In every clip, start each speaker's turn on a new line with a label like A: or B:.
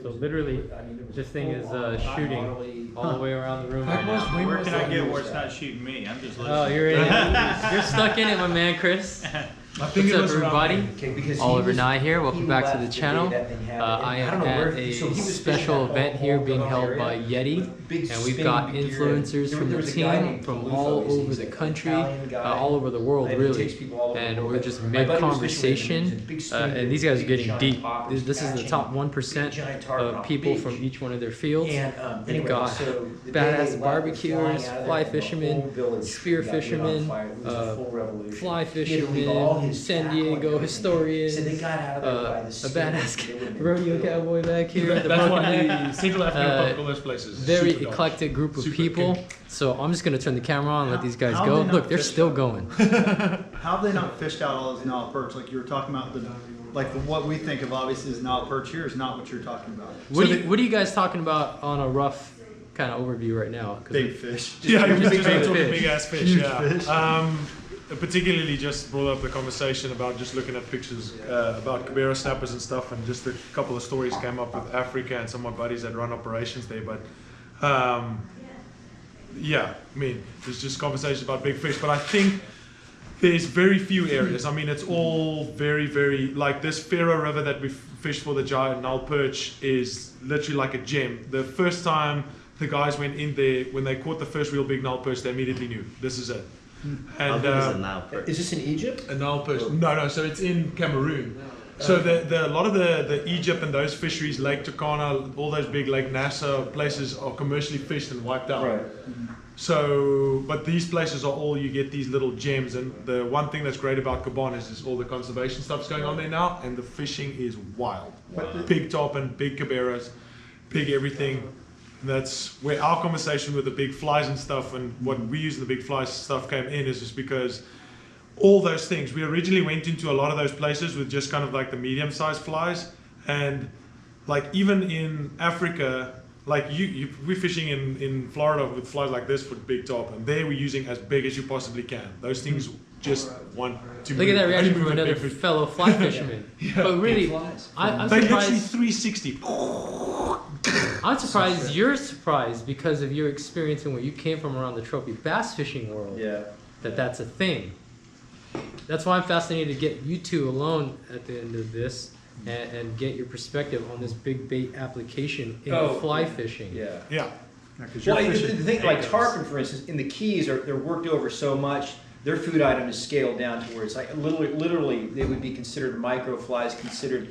A: So literally, this thing is shooting all the way around the room right now.
B: Where can I get where it's not shooting me? I'm just listening.
A: Oh, you're in it. You're stuck in it, my man, Chris. What's up, everybody? Oliver Nye here. Welcome back to the channel. I am at a special event here being held by Yeti, and we've got influencers from the team from all over the country, all over the world, really. And we're just mid-conversation, and these guys are getting deep. This is the top 1% of people from each one of their fields. We've got badass barbecuers, fly fishermen, spear fishermen, fly fishermen, San Diego historians, a badass rodeo cowboy back here.
C: That's why Central African all those places.
A: Very eclectic group of people. So I'm just gonna turn the camera on and let these guys go. Look, they're still going.
D: How have they not fished out all those Nile perch like you were talking about? What we think of obviously as Nile perch here is not what you're talking about.
A: What are you guys talking about on a rough kind of overview right now?
D: Big fish.
C: Yeah,
A: just
C: big ass fish.
D: Huge
C: Yeah.
D: fish.
C: Particularly just brought up the conversation about just looking at pictures about Cabera snappers and stuff, and just a couple of stories came up with Africa and some of my buddies that run operations there. But yeah, I mean, there's just conversations about big fish, but I think there's very few areas. I mean, it's all very, very, like this Faro River that we fished for the giant Nile perch is literally like a gem. The first time the guys went in there, when they caught the first real big Nile perch, they immediately knew this is it. And
E: is this in Egypt?
C: A Nile perch? No. So it's in Cameroon. So a lot of the Egypt and those fisheries, Lake Turkana, all those big Lake Nasser places are commercially fished and wiped out.
E: Right.
C: So, but these places are all, you get these little gems, and the one thing that's great about Gabon is all the conservation stuff's going on there now, and the fishing is wild. Big tarpon, big caberas, big everything. That's where our conversation with the big flies and stuff, and what we use in the big flies stuff came in, is just because all those things, we originally went into a lot of those places with just kind of like the medium-sized flies, and like even in Africa, like we're fishing in Florida with flies like this for big tarpon. There we're using as big as you possibly can. Those things just want to
A: Look at that reaction from another fellow fly fisherman. Yeah. But really, I'm
C: they
A: surprised.
C: Literally 360.
A: I'm surprised you're surprised because of your experience and where you came from around the trophy bass fishing world.
E: Yeah.
A: That's a thing. That's why I'm fascinated to get you two alone at the end of this and get your perspective on this big bait application in fly fishing.
E: Yeah.
C: Yeah.
E: Well, the thing like tarpon, for instance, in the Keys, they're worked over so much. Their food item is scaled down to where it's like literally they would be considered micro flies, considering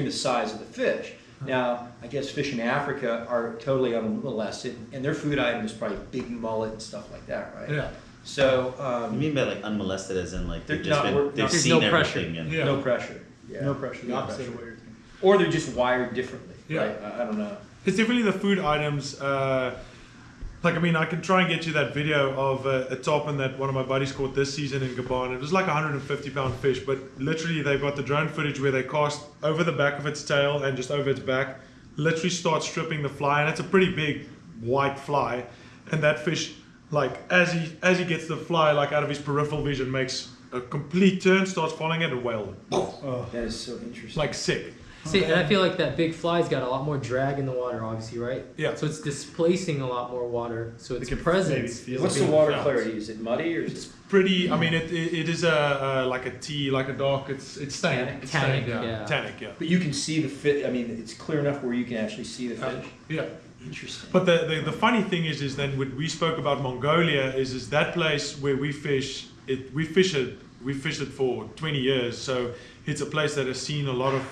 E: the size of the fish. Now, I guess fish in Africa are totally unmolested, and their food item is probably big mullet and stuff like that, right?
C: Yeah.
E: So
F: you mean by like unmolested, as in like they've
A: there's
F: seen
A: no pressure.
F: everything and
E: no pressure. Yeah.
D: No pressure. The opposite of what you're thinking.
E: Or they're just wired differently.
C: Yeah.
E: Right? I don't know.
C: It's definitely the food items. Like, I mean, I can try and get you that video of a tarpon that one of my buddies caught this season in Gabon. It was like a 150-pound fish, but literally they've got the drone footage where they cast over the back of its tail and just over its back, literally start stripping the fly, and it's a pretty big white fly. And that fish, like as he gets the fly like out of his peripheral vision, makes a complete turn, starts following it, and whale it.
E: Oh, that is so interesting.
C: Like sick.
A: See, and I feel like that big fly's got a lot more drag in the water, obviously, right?
C: Yeah.
A: So it's displacing a lot more water. So its presence.
E: What's the water clarity? Is it muddy or is
C: It's
E: it
C: pretty. I mean, it is a like a tea, like a dark. It's stained.
E: Tannic.
C: It's
A: Tannic,
C: stained,
A: yeah.
C: Tannic, yeah.
E: But you can see the fish. I mean, it's clear enough where you can actually see the fish.
C: Yeah.
E: Interesting.
C: But the funny thing is then when we spoke about Mongolia is that place where we fish it. We fish it for 20 years. So it's a place that has seen a lot of.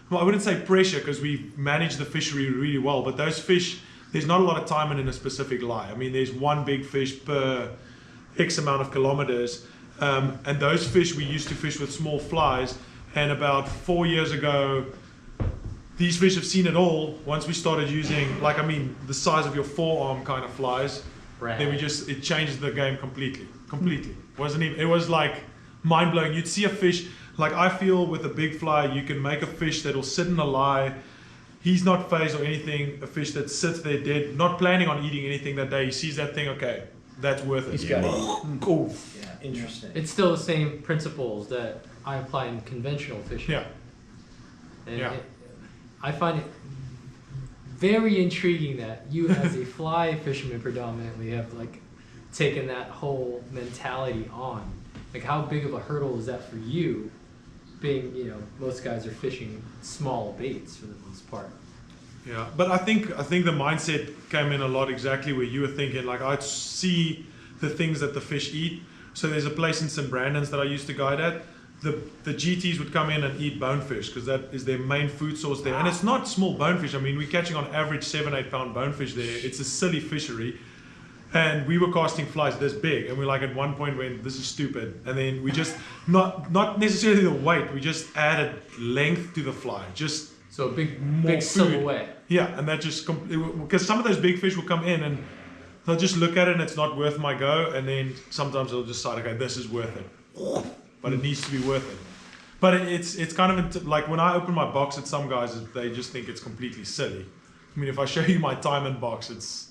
C: Well, I wouldn't say pressure because we manage the fishery really well, but those fish, there's not a lot of time in a specific lie. I mean, there's one big fish per X amount of kilometers, and those fish we used to fish with small flies, and about 4 years ago, these fish have seen it all once we started using, like, I mean, the size of your forearm kind of flies.
A: Right.
C: Then it changed the game completely. It was like mind-blowing. You'd see a fish. Like I feel with a big fly, you can make a fish that'll sit in a lie. He's not phased or anything. A fish that sits there dead, not planning on eating anything that day. He sees that thing, okay, that's worth it.
E: He's got it.
C: Cool.
E: Yeah, interesting.
A: It's still the same principles that I apply in conventional fishing.
C: Yeah.
A: And
C: Yeah.
A: I find it very intriguing that you as a fly fisherman predominantly have like taken that whole mentality on. Like how big of a hurdle is that for you, being, you know, most guys are fishing small baits for the most part.
C: Yeah, but I think the mindset came in a lot exactly where you were thinking. Like I'd see the things that the fish eat. So there's a place in St. Brandon's that I used to guide at. The GTs would come in and eat bonefish because that is their main food source there. And it's not small bonefish. I mean, we're catching on average 7-8 pound bonefish there. It's a silly fishery. And we were casting flies this big, and we like at one point went, this is stupid. And then we just, not necessarily the weight, we just added length to the fly. Just
A: so a big
C: food.
A: silhouette.
C: Yeah, and that just, because some of those big fish will come in and they'll just look at it and it's not worth my go. And then sometimes they'll decide, okay, this is worth it. But it needs to be worth it. But it's kind of, like when I open my box at some guys, they just think it's completely silly. I mean, if I show you my time box, it's,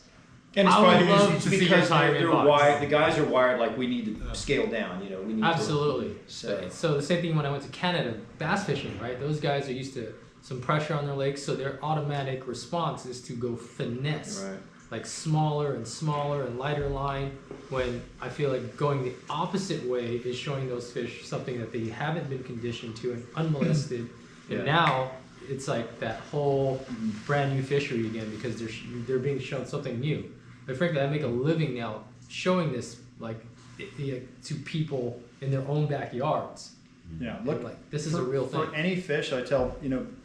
E: and it's
A: I would
E: probably
A: love
E: it's
A: to see
E: because
A: your time
E: they're
A: inbox.
E: wired. The guys are wired like we need to scale down. You know, we need
A: Absolutely.
E: To,
A: so the same thing when I went to Canada, bass fishing, right? Those guys are used to some pressure on their legs, so their automatic response is to go finesse,
E: right.
A: like smaller and lighter line. When I feel like going the opposite way is showing those fish something that they haven't been conditioned to and unmolested, and now it's like that whole brand new fishery again because they're being shown something new. But frankly, I make a living now showing this like to people in their own backyards.
D: Yeah, look,
A: like this is a real thing.
D: For any fish, I tell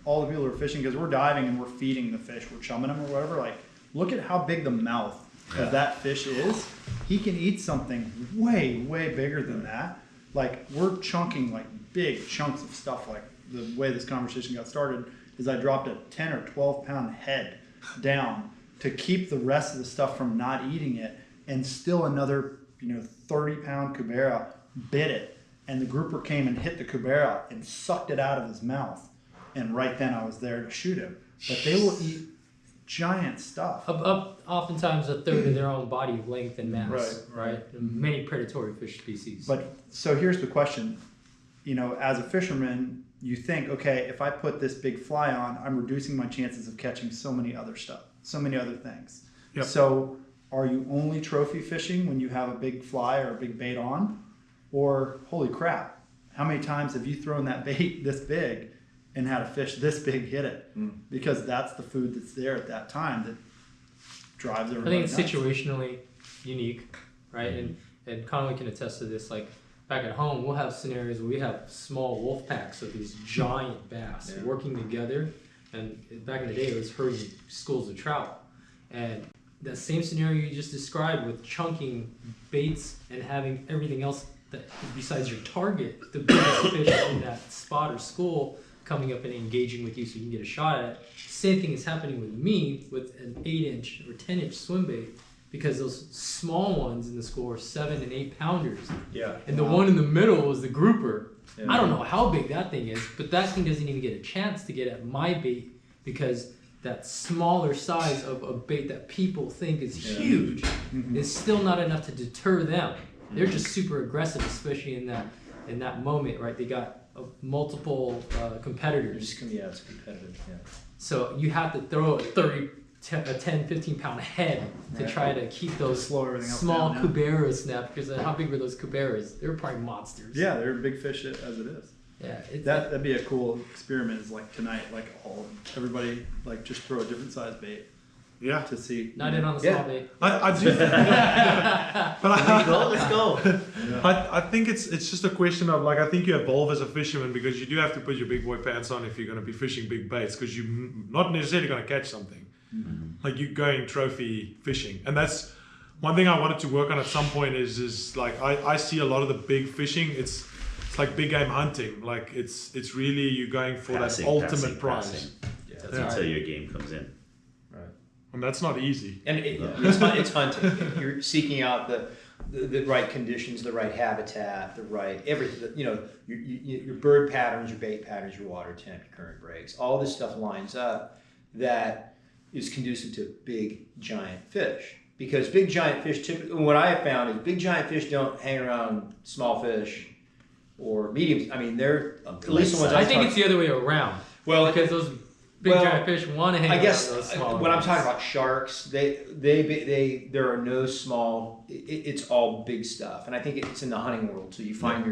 D: all the people who are fishing, because we're diving and we're feeding the fish, we're chumming them or whatever. Like, look at how big the mouth of that fish is. He can eat something way bigger than that. Like, we're chunking like big chunks of stuff. Like the way this conversation got started is I dropped a 10 or 12 pound head down to keep the rest of the stuff from not eating it, and still another 30 pound cubera bit it, and the grouper came and hit the cubera and sucked it out of his mouth, and right then I was there to shoot him. But they will eat giant stuff.
A: Up oftentimes a third of their own body length and mass, right? Many predatory fish species.
D: But so here's the question, as a fisherman, you think, okay, if I put this big fly on, I'm reducing my chances of catching so many other things.
C: Yep.
D: So are you only trophy fishing when you have a big fly or a big bait on? Or holy crap, how many times have you thrown that bait this big and had a fish this big hit it? Because that's the food that's there at that time that drives everybody.
A: I think it's situationally unique, right? And Conway can attest to this. Like back at home, we'll have scenarios where we have small wolf packs of these giant bass working together. And back in the day, it was herding schools of trout. And that same scenario you just described with chunking baits and having everything else that besides your target, the biggest fish in that spot or school coming up and engaging with you so you can get a shot at it. Same thing is happening with me with an 8-inch or 10-inch swim bait, because those small ones in the school are 7 and 8 pounders.
E: Yeah.
A: And the one in the middle is the grouper. Yeah. I don't know how big that thing is, but that thing doesn't even get a chance to get at my bait because that smaller size of a bait that people think is huge is still not enough to deter them. They're just super aggressive, especially in that moment, right? They got multiple competitors.
E: It's competitive, yeah.
A: So you have to throw a 10, 15 pound head to try to keep those small cuberas snap, because how big were those cuberas? They were probably monsters.
D: Yeah, they're big fish as it is.
A: Yeah,
D: that'd be a cool experiment. Is like tonight, like everybody like just throw a different size bait.
C: Yeah.
D: To see.
A: Not in on the small bait.
C: I do. But
F: let's go.
C: I think it's just a question of like, I think you evolve as a fisherman because you do have to put your big boy pants on if you're going to be fishing big baits, because you're not necessarily going to catch something. Like you're going trophy fishing, and that's one thing I wanted to work on at some point. Is like I see a lot of the big fishing. It's like big game hunting. Like it's really you going for that ultimate prize.
F: That's until your game comes in.
C: And that's not easy.
E: And it's hunting. You're seeking out the right conditions, the right habitat, the right everything. Your bird patterns, your bait patterns, your water temp, your current breaks. All this stuff lines up that is conducive to big giant fish. Because big giant fish, typically, what I have found is big giant fish don't hang around small fish or mediums. I mean, they're at least the ones
A: I think it's the other way around.
E: Well,
A: because those Big giant fish want to hang
E: I
A: out
E: guess
A: with those smaller
E: when I'm
A: ones.
E: talking about sharks, there are no small. It's all big stuff, and I think it's in the hunting world. So you find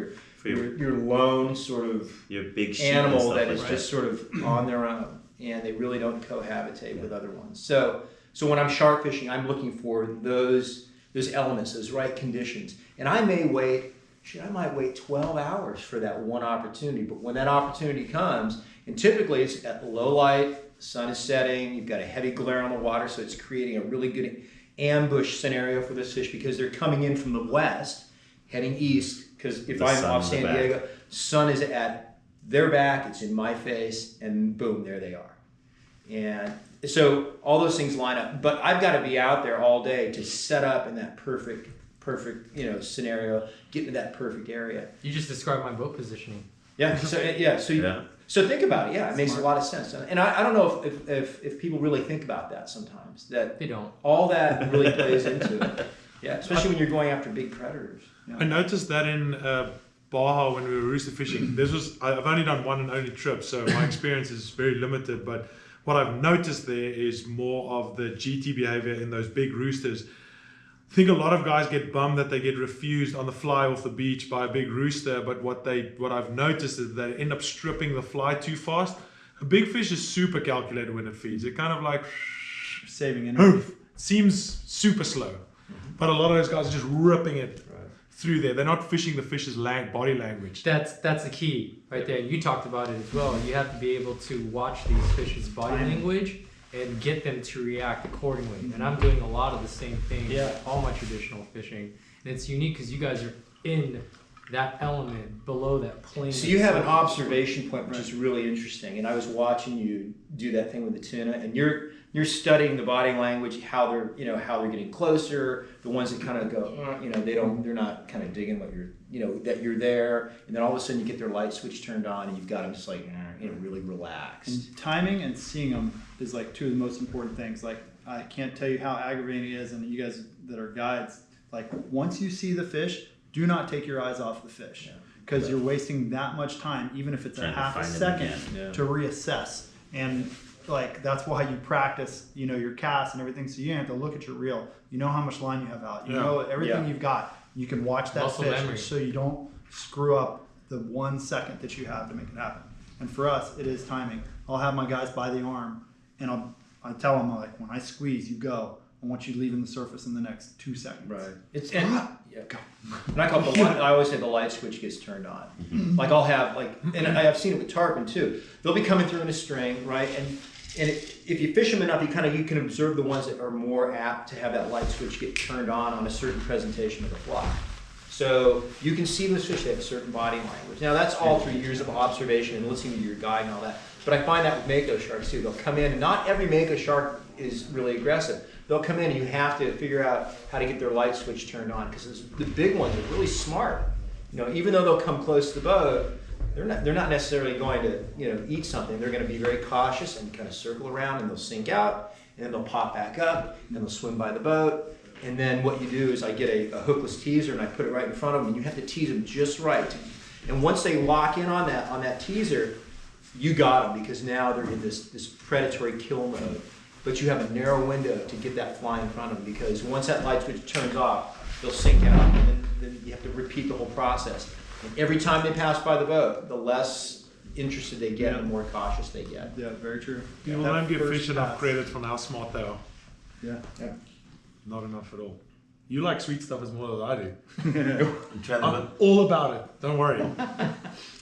E: your lone sort of
F: your big sheep and
E: animal
F: stuff
E: that
F: like
E: is
F: that.
E: just sort of on their own, and they really don't cohabitate with other ones. So when I'm shark fishing, I'm looking for those elements, those right conditions, and I may wait. I might wait 12 hours for that one opportunity, but when that opportunity comes, and typically it's at low light, sun is setting, you've got a heavy glare on the water, so it's creating a really good ambush scenario for this fish because they're coming in from the west, heading east, because if I'm off San Diego, sun is at their back, it's in my face, and boom, there they are. And so all those things line up, but I've got to be out there all day to set up in that perfect scenario, get into that perfect area.
A: You just described my boat positioning.
E: Yeah. So think about it. Yeah, it makes a lot of sense. And I don't know if people really think about that sometimes. That
A: They don't.
E: All that really plays into it. Yeah, especially when you're going after big predators. Yeah.
C: I noticed that in Baja when we were rooster fishing. I've only done one and only trip, so my experience is very limited. But what I've noticed there is more of the GT behavior in those big roosters. I think a lot of guys get bummed that they get refused on the fly off the beach by a big rooster, but what I've noticed is they end up stripping the fly too fast. A big fish is super calculated when it feeds. It kind of like
D: saving energy.
C: Seems super slow, but a lot of those guys are just ripping it through there. They're not fishing the fish's body language.
A: That's the key right there. You talked about it as well. You have to be able to watch these fish's body language and get them to react accordingly. And I'm doing a lot of the same thing with all my traditional fishing. And it's unique because you guys are in that element below that plane.
E: So you have an observation point, which is really interesting. And I was watching you do that thing with the tuna, and you're studying the body language, how they're getting closer, the ones that kind of go, they're not kind of digging what that you're there, and then all of a sudden you get their light switch turned on, and you've got them just like, really relaxed.
D: And timing and seeing them is like two of the most important things. Like I can't tell you how aggravating it is, and you guys that are guides, like once you see the fish, do not take your eyes off the fish because you're wasting that much time, even if it's a half a second, to reassess. And like that's why you practice, your cast and everything. So you have to look at your reel. You know how much line you have out. You know everything you've got. You can watch that
A: Muscle
D: fish
A: memory.
D: so you don't screw up the 1 second that you have to make it happen. And for us, it is timing. I'll have my guys by the arm, and I tell them like, when I squeeze, you go. I want you leaving the surface in the next 2 seconds.
E: Right. And I call it I always say the light switch gets turned on. Like I'll have and I've seen it with tarpon too. They'll be coming through in a string, right? And if you fish them enough, you can observe the ones that are more apt to have that light switch get turned on a certain presentation of the fly. So you can see those fish, they have a certain body language. Now that's all through years of observation and listening to your guide and all that. But I find that with mako sharks too. They'll come in, and not every mako shark is really aggressive. They'll come in and you have to figure out how to get their light switch turned on, because the big ones are really smart. Even though they'll come close to the boat, they're not necessarily going to eat something. They're going to be very cautious and kind of circle around, and they'll sink out, and then they'll pop back up, and they'll swim by the boat. And then what you do is I get a hookless teaser and I put it right in front of them, and you have to tease them just right. And once they lock in on that teaser, you got them, because now they're in this predatory kill mode. But you have a narrow window to get that fly in front of them, because once that light switch turns off, they'll sink out, and then you have to repeat the whole process. And every time they pass by the boat, the less interested they get, the more cautious they get.
D: Yeah, very true.
C: People don't give fish enough credit for how smart they are.
D: Yeah.
C: Not enough at all. You like sweet stuff as more than I
F: You try
C: do. I'm
F: them.
C: all about it. Don't worry.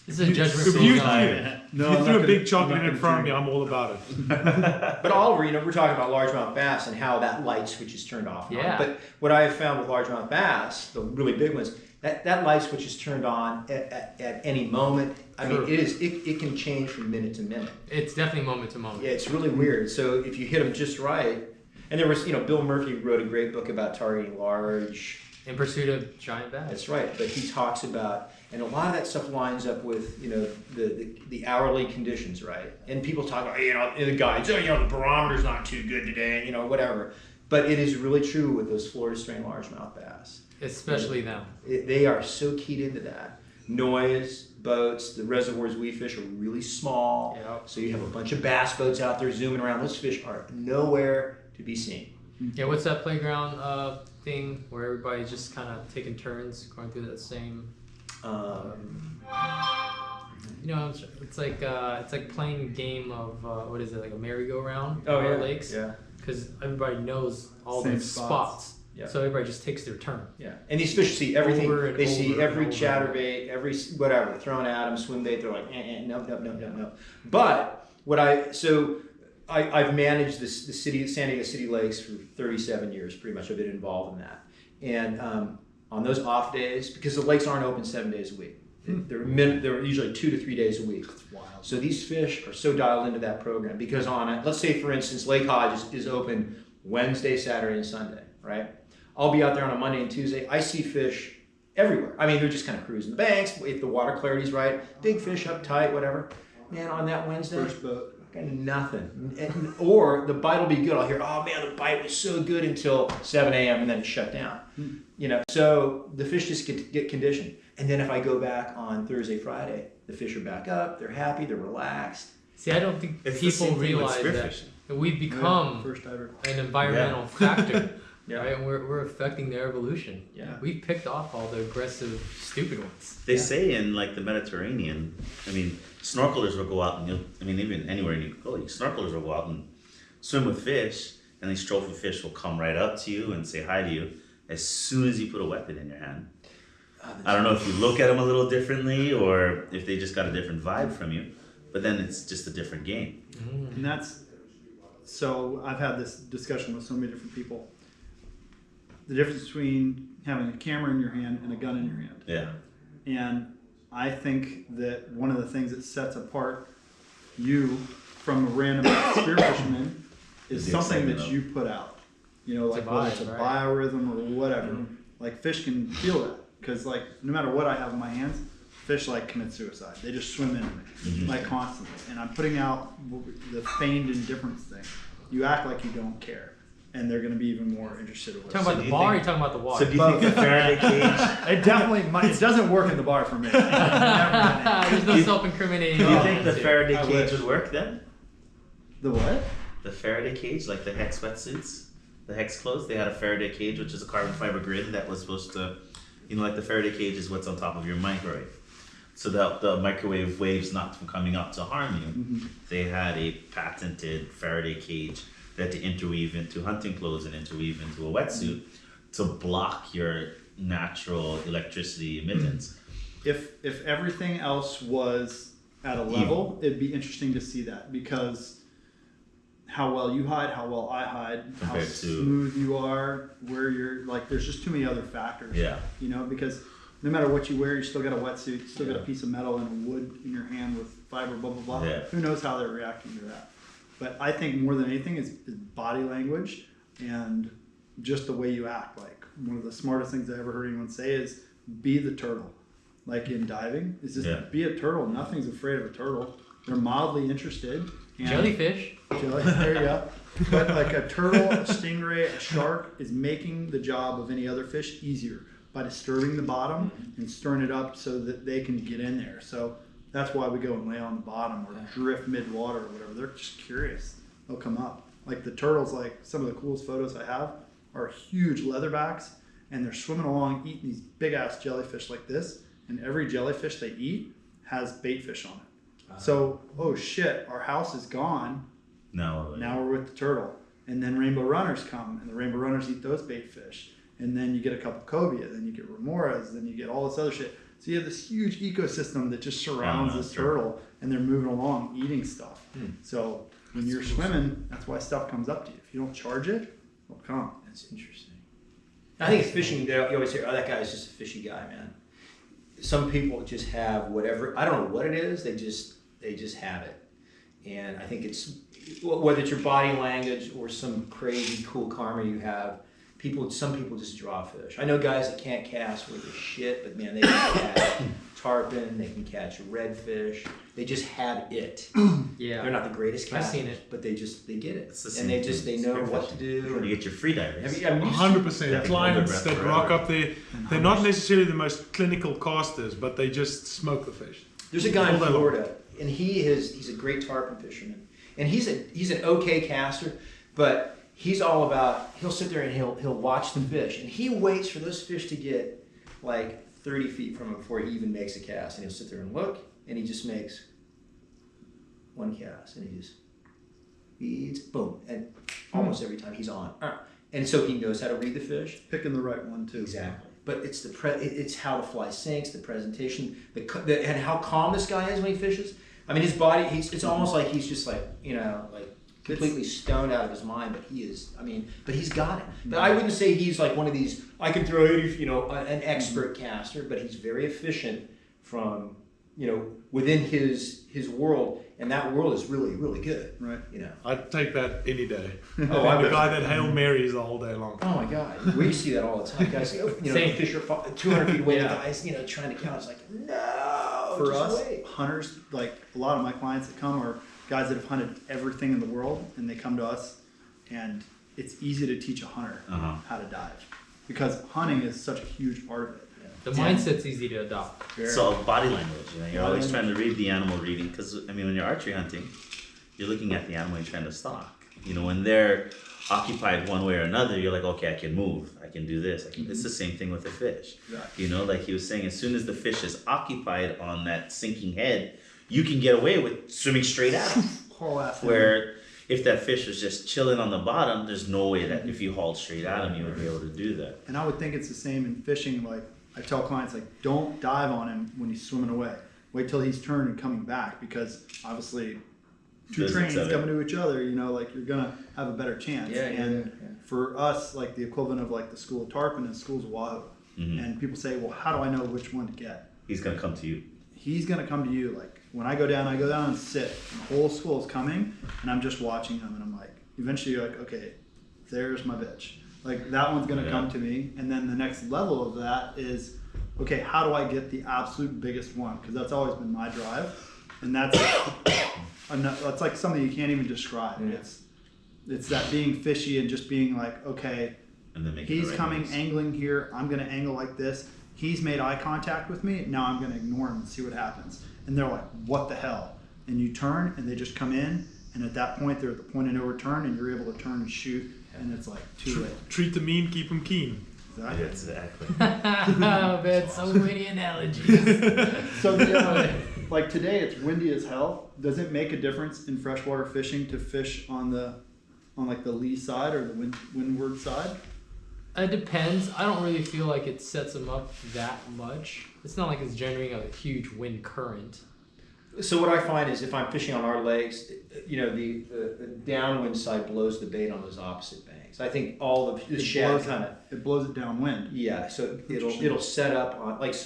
A: This is a judgment
C: If
A: free
C: you
A: zone.
C: threw a big chocolate in front of me, I'm all about it.
E: But Oliver, we're talking about largemouth bass and how that light switch is turned off.
A: Yeah.
E: But what I have found with largemouth bass, the really big ones, that light switch is turned on at any moment. I mean, it can change from minute to minute.
A: It's definitely moment to moment.
E: Yeah, it's really weird. So if you hit them just right, and there was, Bill Murphy wrote a great book about targeting large.
A: In pursuit of giant bass.
E: That's right, but he talks about, and a lot of that stuff lines up with, the hourly conditions, right? And people talk about, in the guides, the barometer's not too good today, whatever. But it is really true with those Florida strain largemouth bass.
A: Especially them.
E: They are so keyed into that. Noise, boats. The reservoirs we fish are really small.
A: Yep.
E: So you have a bunch of bass boats out there zooming around. Those fish are nowhere to be seen.
A: Yeah, what's that playground thing where everybody's just kind of taking turns going through that same? You know, it's like playing a game of what is it, like a merry-go-round?
E: Oh,
A: on
E: yeah.
A: lakes.
E: Yeah.
A: Because everybody knows all
D: Same
A: the spots.
E: Yeah.
A: So everybody just takes their turn.
E: Yeah, and these fish see everything.
A: Over and
E: They see
A: over
E: every
A: and over.
E: chatterbait, every whatever thrown at them, swim bait. They're like, no. But I've managed the city, San Diego City Lakes for 37 years. Pretty much, I've been involved in that. And on those off days, because the lakes aren't open 7 days a week, they're usually 2 to 3 days a week.
D: That's wild.
E: So these fish are so dialed into that program because let's say for instance, Lake Hodge is open Wednesday, Saturday, and Sunday, right? I'll be out there on a Monday and Tuesday. I see fish everywhere. I mean, they're just kind of cruising the banks. If the water clarity's right, big fish up tight, whatever. Man, on that Wednesday,
D: First boat.
E: kind of nothing. Or the bite will be good. I'll hear, oh man, the bite was so good until 7 a.m. and then it's shut down. You know, so the fish just get conditioned. And then if I go back on Thursday, Friday, the fish are back up. They're happy. They're relaxed.
A: See, I don't think
F: It's the
A: people
F: same thing with
A: realize
F: spearfishing.
A: that we've become
D: First diver.
A: an environmental factor.
E: Yeah.
A: Right? And we're affecting their evolution.
E: Yeah.
A: We've picked off all the aggressive, stupid ones.
F: They say in like the Mediterranean, I mean, snorkelers will go out and even anywhere you go, snorkelers will go out and swim with fish, and these trophy fish will come right up to you and say hi to you as soon as you put a weapon in your hand. I don't know if you look at them a little differently or if they just got a different vibe from you, but then it's just a different game.
D: And that's, so I've had this discussion with so many different people. The difference between having a camera in your hand and a gun in your hand.
F: Yeah.
D: And I think that one of the things that sets apart you from a random spearfisherman is
F: The
D: something
F: excitement
D: that
F: of-
D: you put out. You know,
A: It's
D: like
A: a
D: whether it's a
A: vibe, right?
D: biorhythm or whatever. Like fish can feel that. Because like no matter what I have in my hands, fish like commit suicide. They just swim into me like constantly. And I'm putting out the feigned indifference thing. You act like you don't care. And they're going to be even more interested in what
A: Talking about
F: do
A: the
F: you
A: bar, or
F: think-
A: you talking about the water?
F: So do you think the Faraday cage?
D: It definitely, it doesn't work in the bar for me.
A: There's no self-incriminating.
F: Do you think the
A: here.
F: Faraday
D: I
F: cage
D: wish.
F: would work then?
D: The what?
F: The Faraday cage, like the Hex wetsuits, the Hex clothes, they had a Faraday cage, which is a carbon fiber grid that was supposed to, like the Faraday cage is what's on top of your microwave. So that the microwave waves not from coming up to harm you. They had a patented Faraday cage that to interweave into hunting clothes and interweave into a wetsuit to block your natural electricity emittance.
D: If everything else was at a level, it'd be interesting to see that because how well you hide, how well I hide, how
F: Compared to-
D: smooth you are, where you're like, there's just too many other factors.
F: Yeah.
D: You know, because no matter what you wear, you still got a wetsuit, you still got a piece of metal and a wood in your hand with fiber, blah blah blah.
F: Yeah.
D: Who knows how they're reacting to that? But I think more than anything is body language and just the way you act. Like one of the smartest things I ever heard anyone say is be the turtle. Like in diving, is just be a turtle. Nothing's afraid of a turtle. They're mildly interested. And
A: Jellyfish.
D: there you go. But like a turtle, a stingray, a shark is making the job of any other fish easier by disturbing the bottom and stirring it up so that they can get in there. So that's why we go and lay on the bottom or drift mid-water or whatever. They're just curious. They'll come up. Like the turtles, like some of the coolest photos I have are huge leatherbacks and they're swimming along eating these big-ass jellyfish like this. And every jellyfish they eat has bait fish on it. So, oh shit, our house is gone.
F: No.
D: Now we're with the turtle. And then rainbow runners come, and the rainbow runners eat those bait fish. And then you get a couple cobia, then you get remoras, then you get all this other shit. So you have this huge ecosystem that just surrounds this turtle, and they're moving along, eating stuff. So when you're swimming, that's why stuff comes up to you. If you don't charge it, it'll come.
E: That's interesting. I think it's fishing. You always hear, "Oh, that guy's just a fishy guy, man." Some people just have whatever. I don't know what it is. They just have it, and I think it's whether it's your body language or some crazy cool karma you have. Some people just draw fish. I know guys that can't cast worth a shit, but man, they can catch tarpon. They can catch redfish. They just have it.
A: Yeah.
E: They're not the greatest
A: I've
E: casters,
A: seen it.
E: but they get it,
F: It's the
E: and they
F: same
E: know
F: thing.
E: what to do.
F: You get your free divers.
E: I mean,
C: 100%.
F: Yeah,
C: Clients
F: hold
C: that
F: their breath
C: rock
F: forever.
C: up there, they're not necessarily the most clinical casters, but they just smoke the fish.
E: There's a guy in
C: All day long.
E: Florida, and he's a great tarpon fisherman, and he's an okay caster, but he's all about, he'll sit there and he'll watch the fish, and he waits for those fish to get like 30 feet from him before he even makes a cast, and he'll sit there and look, and he just makes one cast, and he just feeds, boom, and almost every time he's on, and so he knows how to read the fish.
D: Picking the right one too.
E: Exactly. But it's it's how the fly sinks, the presentation, and how calm this guy is when he fishes. I mean, his body, it's almost like he's just like, like completely stoned out of his mind, but he is, but he's got it. But I wouldn't say he's like one of these, I can throw 80, an expert caster, but he's very efficient from, within his world, and that world is really, really good.
D: Right.
C: I'd take that any day.
E: Oh, I'm
C: the guy that Hail Marys the whole day long.
E: Oh my God, we see that all the time. Guys, fish are 200 feet away. The guys, trying to count. It's like, no.
D: For
E: just
D: us,
E: wait.
D: hunters, like a lot of my clients that come are guys that have hunted everything in the world, and they come to us, and it's easy to teach a hunter how to dive because hunting is such a huge part of it.
A: The mindset's easy to adopt.
F: So body language, you're always trying to read the animal reading, because when you're archery hunting, you're looking at the animal you're trying to stalk. When they're occupied one way or another, you're like, okay, I can move, I can do this. It's the same thing with the fish.
D: Exactly.
F: Like he was saying, as soon as the fish is occupied on that sinking head, you can get away with swimming straight at him. Where if that fish was just chilling on the bottom, there's no way that if you hauled straight at him, you would be able to do that.
D: And I would think it's the same in fishing. Like I tell clients, like don't dive on him when he's swimming away. Wait till he's turned and coming back, because obviously two trains coming to each other, like you're gonna have a better chance. For us, like the equivalent of like the school of tarpon is schools of wahoo. And people say, well, how do I know which one to get?
F: He's gonna come to you.
D: He's gonna come to you. Like when I go down and sit, and the whole school is coming, and I'm just watching them, and I'm like, eventually you're like, okay, there's my bitch. Like that one's gonna come to me, and then the next level of that is, okay, how do I get the absolute biggest one? Because that's always been my drive, and that's like something you can't even describe. It's that being fishy and just being like, okay,
F: and then
D: he's coming, angling here. I'm gonna angle like this. He's made eye contact with me. Now I'm gonna ignore him and see what happens. And they're like, what the hell? And you turn, and they just come in, and at that point they're at the point of no return, and you're able to turn and shoot. And it's like too late.
C: Treat them mean, keep them keen.
D: Exactly.
F: Exactly.
A: Oh, man, so many analogies.
D: So like today it's windy as hell. Does it make a difference in freshwater fishing to fish on like the lee side or the windward side?
A: It depends. I don't really feel like it sets them up that much. It's not like it's generating a huge wind current.
E: So what I find is if I'm fishing on our lakes, the downwind side blows the bait on those opposite banks. I think all the shad kind of
D: it blows it downwind.
E: Yeah, so it'll set up on let's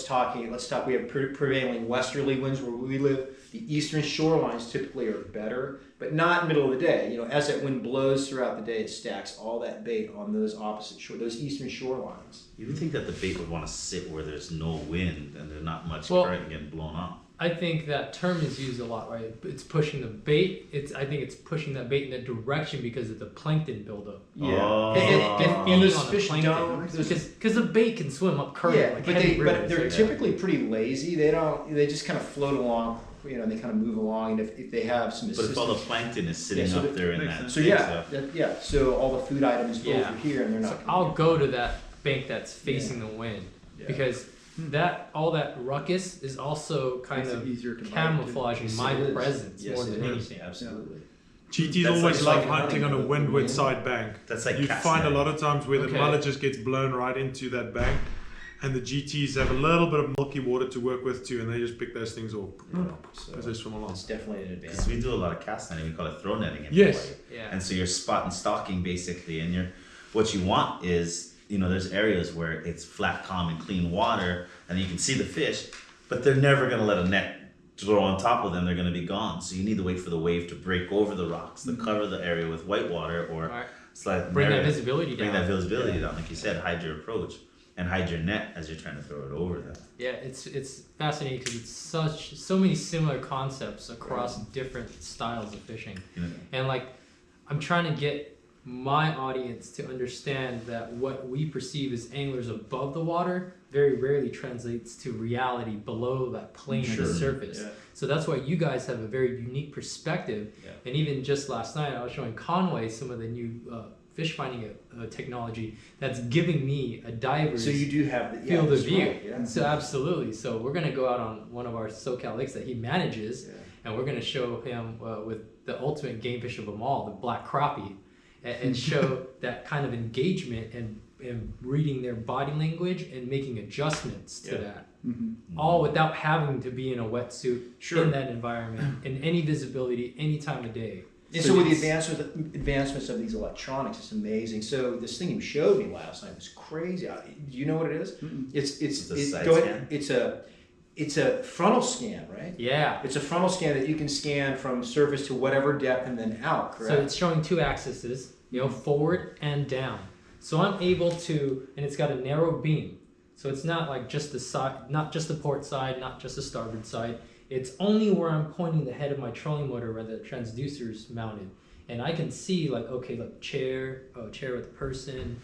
E: talk. We have prevailing westerly winds where we live. The eastern shorelines typically are better, but not middle of the day. As that wind blows throughout the day, it stacks all that bait on those those eastern shorelines.
F: You would think that the bait would want to sit where there's no wind and there's not much current getting blown off.
A: I think that term is used a lot, right? It's pushing the bait. I think it's pushing that bait in that direction because of the plankton buildup.
E: Yeah,
A: And
E: those
A: on the
E: fish
A: plankton.
E: don't.
A: Because the bait can swim up current.
E: Yeah,
A: like
E: but
A: heavy
E: but
A: rivers.
E: they're typically pretty lazy. They just kind of float along. They kind of move along, and if they have some assistance.
F: But if all the plankton is sitting up there in that.
E: So so all the food items go over here, and they're not.
A: So I'll go to that bank that's facing the wind because all that ruckus is also kind of camouflaging my presence more than anything.
E: Absolutely.
C: GTs
F: That's
C: always
F: like
C: love hunting on a windward side bank.
F: That's like
C: you
F: casting
C: find a
F: it.
C: lot of times where the mullet just gets blown right into that bank, and the GTs have a little bit of milky water to work with too, and they just pick those things off as they swim along.
E: It's definitely an advantage.
F: Because we do a lot of cast netting, we call it throw netting.
C: Yes.
A: Yeah.
F: And so you're spot and stalking basically, and what you want is, there's areas where it's flat, calm, and clean water, and you can see the fish, but they're never going to let a net throw on top of them. They're going to be gone. So you need to wait for the wave to break over the rocks, to cover the area with white water, or
A: bring that visibility down.
F: Bring that visibility down, like you said. Hide your approach and hide your net as you're trying to throw it over them.
A: Yeah, it's fascinating because it's so many similar concepts across different styles of fishing, and like I'm trying to get my audience to understand that what we perceive as anglers above the water very rarely translates to reality below that plane of the surface.
D: Yeah.
A: So that's why you guys have a very unique perspective.
E: Yeah.
A: And even just last night, I was showing Conway some of the new fish finding technology that's giving me a diver's
E: So you do have the
A: field of
E: that's
A: view.
E: right, yeah.
A: So absolutely. So we're going to go out on one of our SoCal lakes that he manages,
E: Yeah.
A: and we're going to show him with the ultimate game fish of them all, the black crappie, and show that kind of engagement and reading their body language and making adjustments to that. All without having to be in a wetsuit in that environment, in any visibility, any time of day.
E: And so with the advancements of these electronics, it's amazing. So this thing you showed me last night was crazy. Do you know what it is?
F: It's a side
E: go
F: scan?
E: ahead. It's a frontal scan, right?
A: Yeah.
E: It's a frontal scan that you can scan from surface to whatever depth and then out, correct?
A: So it's showing two axes, forward and down. So I'm able to, and it's got a narrow beam. So it's not like just the side, not just the port side, not just the starboard side. It's only where I'm pointing the head of my trolling motor where the transducer's mounted. And I can see like, okay, look, chair with a person,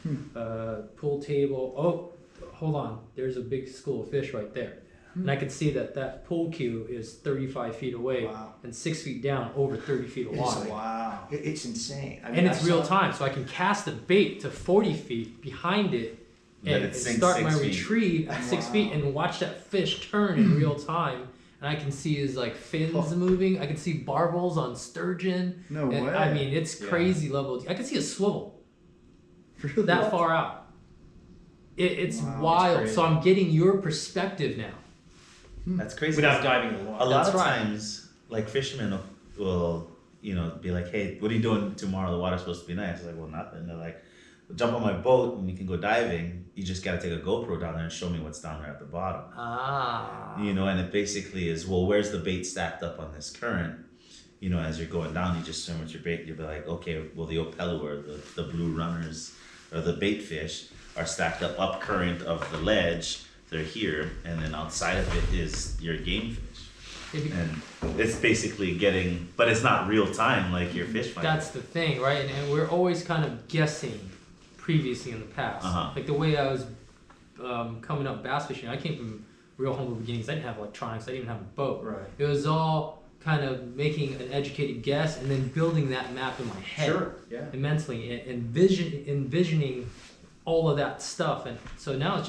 A: pool table. Oh, hold on, there's a big school of fish right there. And I can see that pool cue is 35 feet away and 6 feet down over 30 feet of water.
D: Wow.
E: It's insane. I mean,
A: And it's real time, so I can cast the bait to 40 feet behind it and start my retrieve at 6 feet and watch that fish turn in real time. And I can see his like fins moving. I can see barbels on sturgeon.
D: No way.
A: I mean, it's crazy level. I can see a swivel that far out. It's wild. So I'm getting your perspective now.
F: That's crazy.
E: Without diving in the water.
F: A lot
A: That's
F: of
A: right.
F: times, like fishermen will, be like, "Hey, what are you doing tomorrow? The water's supposed to be nice." I'm like, "Well, nothing." They're like, "Jump on my boat and we can go diving. You just got to take a GoPro down there and show me what's down there at the bottom." And it basically is, well, where's the bait stacked up on this current? As you're going down, you just swim with your bait. You'll be like, okay, well, the opelu or the blue runners or the bait fish are stacked up current of the ledge. They're here, and then outside of it is your game fish. And it's basically but it's not real time like your fish finding.
A: That's the thing, right? And we're always kind of guessing previously in the past. Like the way I was coming up bass fishing, I came from real humble beginnings. I didn't have electronics. I didn't even have a boat.
D: Right.
A: It was all kind of making an educated guess and then building that map in my head.
E: Sure, yeah.
A: And mentally, and envisioning all of that stuff. And so now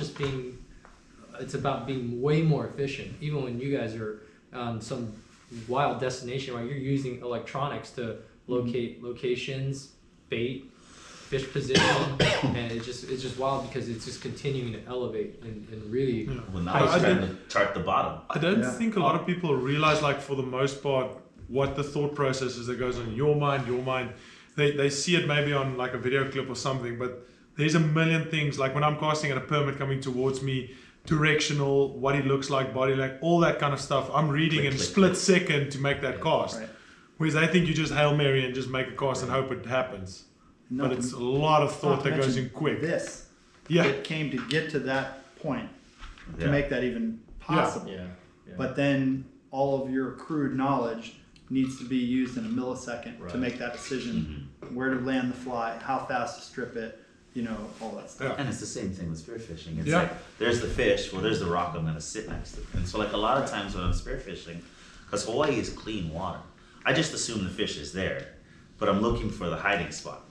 A: it's about being way more efficient. Even when you guys are on some wild destination where you're using electronics to locate locations, bait, fish position, and it's just wild because it's just continuing to elevate and really.
F: Well, now it's trying to chart the bottom.
C: I don't think a lot of people realize, like, for the most part, what the thought process is that goes on in your mind. They see it maybe on like a video clip or something, but there's a million things. Like when I'm casting at a permit coming towards me, directional, what he looks like, body like, all that kind of stuff. I'm reading in a split second to make that cast.
D: Right.
C: Whereas they think you just Hail Mary and just make a cast and hope it happens. But it's a lot of thought that goes in quick.
D: It came to get to that point to make that even possible. But then all of your accrued knowledge needs to be used in a millisecond to make that decision, where to land the fly, how fast to strip it, all that stuff.
F: And it's the same thing with spearfishing. It's like, there's the fish, well, there's the rock I'm going to sit next to. And so like a lot of times when I'm spearfishing, because Hawaii is clean water, I just assume the fish is there, but I'm looking for the hiding spot.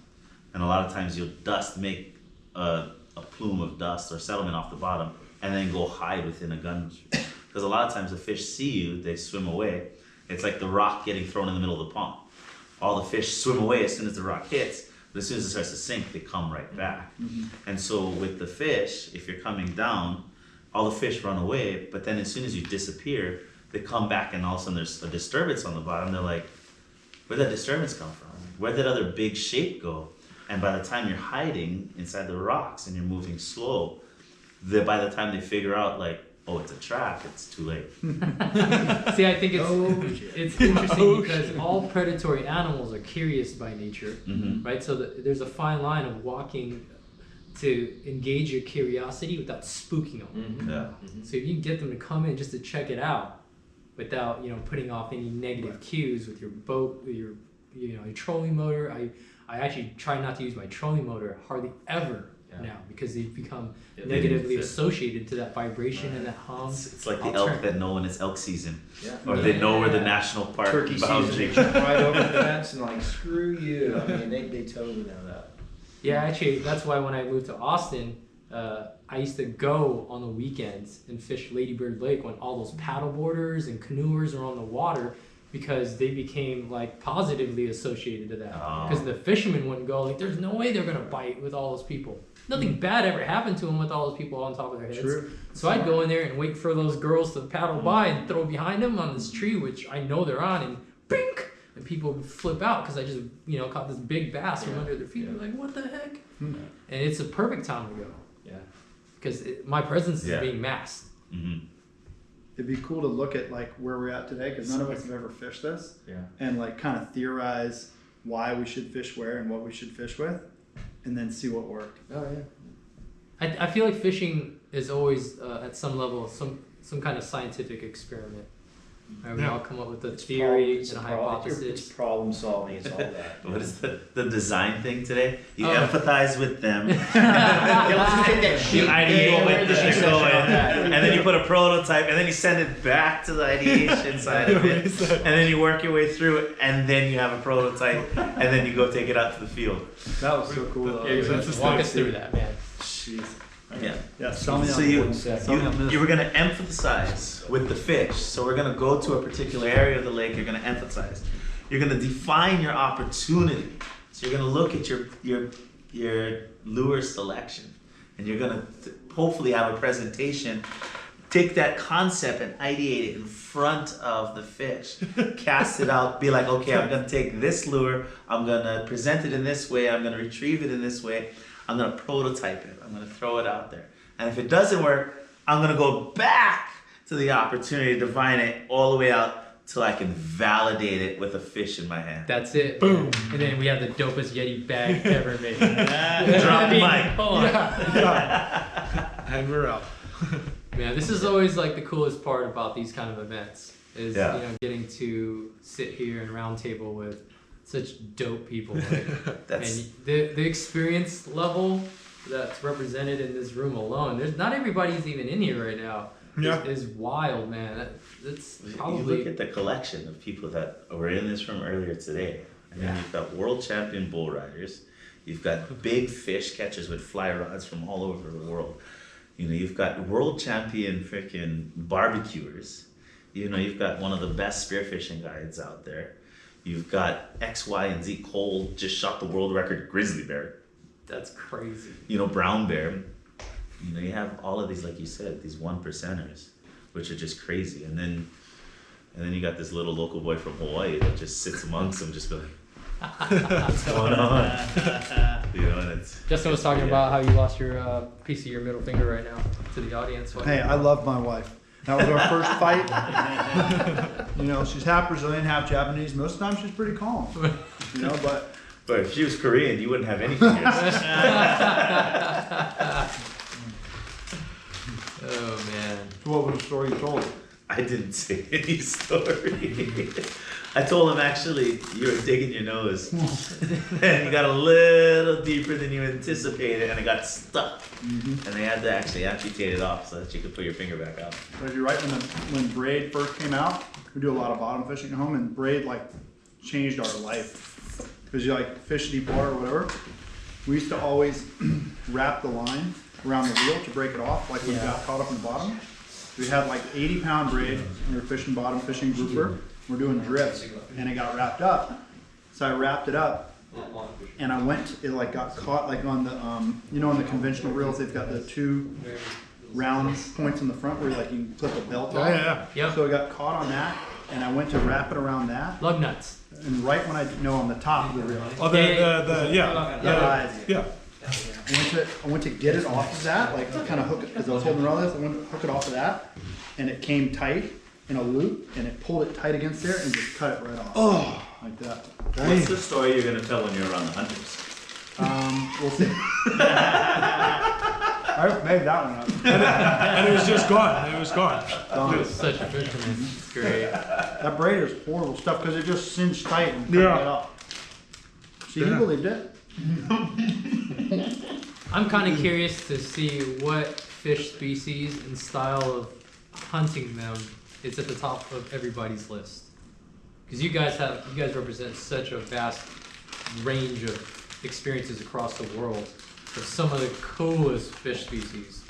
F: And a lot of times you'll make a plume of dust or sediment off the bottom and then go hide within a gun. Because a lot of times the fish see you, they swim away. It's like the rock getting thrown in the middle of the pond. All the fish swim away as soon as the rock hits, but as soon as it starts to sink, they come right back. And so with the fish, if you're coming down, all the fish run away, but then as soon as you disappear, they come back and all of a sudden there's a disturbance on the bottom. They're like, where'd that disturbance come from? Where'd that other big shape go? And by the time you're hiding inside the rocks and you're moving slow, by the time they figure out like, oh, it's a trap, it's too late.
A: See, I think it's interesting because all predatory animals are curious by nature, right? So there's a fine line of walking to engage your curiosity without spooking them. So if you can get them to come in just to check it out without putting off any negative cues with your boat, your trolling motor. I actually try not to use my trolling motor hardly ever
E: Yeah.
A: now because they've become
F: Yeah,
A: negatively
F: they-
A: associated to that vibration and that hum.
F: It's like the
A: I'll
F: elk
A: turn-
F: that know when it's elk season,
E: Yeah.
F: or they know where the national park
E: Turkey
F: boundary.
E: season, right over the fence and like, screw you. I mean, they totally know that.
A: Yeah, actually, that's why when I moved to Austin, I used to go on the weekends and fish Ladybird Lake when all those paddle boarders and canoers are on the water because they became like positively associated to that.
F: Oh.
A: Because the fishermen wouldn't go, like, there's no way they're gonna bite with all those people. Nothing bad ever happened to them with all those people on top of their heads.
D: True.
A: So I'd go in there and wait for those girls to paddle by and throw behind them on this tree, which I know they're on, and bink! And people would flip out because I just, caught this big bass from under their feet. They're like, what the heck? And it's a perfect time to go
E: Yeah.
A: because my presence
F: Yeah.
A: is being masked.
F: Mm-hmm.
D: It'd be cool to look at like where we're at today because none of us have ever fished this,
E: Yeah.
D: and like kind of theorize why we should fish where and what we should fish with, and then see what worked.
E: Oh yeah.
A: I feel like fishing is always at some level some kind of scientific experiment. Right, we
C: Yeah.
A: all come up with a theory and a
E: It's
A: hypothesis.
E: problem solving. It's all that.
F: What is the design thing today? You
A: Oh.
F: empathize with them.
E: Yeah, let's take that
F: You
E: sheet.
F: ideate what
E: Yeah,
F: they're
E: yeah,
F: going,
E: yeah.
F: and then you put a prototype, and then you send it back to the ideation side of it, and then you work your way through it, and then you have a prototype, and then you go take it out to the field.
D: That was so cool.
A: Yeah, you
C: That's
A: just
C: the
A: walk us
C: thing.
A: through that, man.
D: Jeez.
F: Yeah.
D: Yeah, sell me
F: So
D: on
F: you,
D: board. Sell me on this.
F: you were gonna emphasize with the fish. So we're gonna go to a particular area of the lake. You're gonna emphasize. You're gonna define your opportunity. So you're gonna look at your lure selection, and you're gonna hopefully have a presentation. Take that concept and ideate it in front of the fish. Cast it out. Be like, okay, I'm gonna take this lure. I'm gonna present it in this way. I'm gonna retrieve it in this way. I'm gonna prototype it. I'm gonna throw it out there. And if it doesn't work, I'm gonna go back to the opportunity to define it all the way out till I can validate it with a fish in my hand.
A: That's it.
C: Boom.
A: And then we have the dopest Yeti bag ever made.
F: Drop the mic.
A: Hold on.
C: And we're out.
A: Man, this is always like the coolest part about these kind of events is
F: Yeah.
A: getting to sit here and round table with such dope people. Like,
F: That's
A: and the experience level that's represented in this room alone. There's not everybody's even in here right now.
C: Yeah.
A: Is wild, man. That's
F: you
A: probably
F: look at the collection of people that were in this room earlier today. And then you've got world champion bull riders. You've got big fish catchers with fly rods from all over the world. You've got world champion freaking barbecuers. You've got one of the best spearfishing guides out there. You've got X, Y, and Z. Cole just shot the world record grizzly bear.
A: that's crazy.
F: Brown bear. You have all of these, like you said, these 1%ers, which are just crazy. And then you got this little local boy from Hawaii that just sits amongst them, just be like, what's going on? And it's
A: Justin was talking
F: yeah.
A: about how you lost your piece of your middle finger right now to the audience.
D: Hey, I love my wife. That was our first fight. She's half Brazilian, half Japanese. Most of the time she's pretty calm. But
F: if she was Korean, you wouldn't have any fingers.
A: Oh man.
D: what was the story you told?
F: I didn't say any story. I told him actually you were digging your nose and you got a little deeper than you anticipated and it got stuck. And they had to actually amputate it off so that you could put your finger back out.
D: But you're right, when braid first came out, we do a lot of bottom fishing at home, and braid changed our life. Because you fish deep water or whatever. We used to always wrap the line around the reel to break it off, when you got caught up in the bottom. We had 80-pound braid, and we were fishing bottom, fishing grouper. We're doing drifts, and it got wrapped up. So I wrapped it up, and I went. It got caught on the on the conventional reels. They've got the two round points in the front where you can clip a belt off.
A: Yep.
D: So it got caught on that, and I went to wrap it around that,
A: Lug nuts.
D: and right when on the top of the reel.
C: Oh, yeah.
D: I went to get it off of that, to kind of hook it, because I was holding around this. I went to hook it off of that, and it came tight in a loop, and it pulled it tight against there and just cut it right off.
C: Oh.
D: Like that.
F: What's the story you're going to tell when you're around the hunters?
D: We'll see. I made that one up.
C: And it was just gone. It was gone.
A: Such a fisherman. It's great.
D: That braid is horrible stuff because it just cinched tight and cut
C: Yeah.
D: it off. See, he believed it.
A: I'm kind of curious to see what fish species and style of hunting them is at the top of everybody's list. Because you guys represent such a vast range of experiences across the world with some of the coolest fish species.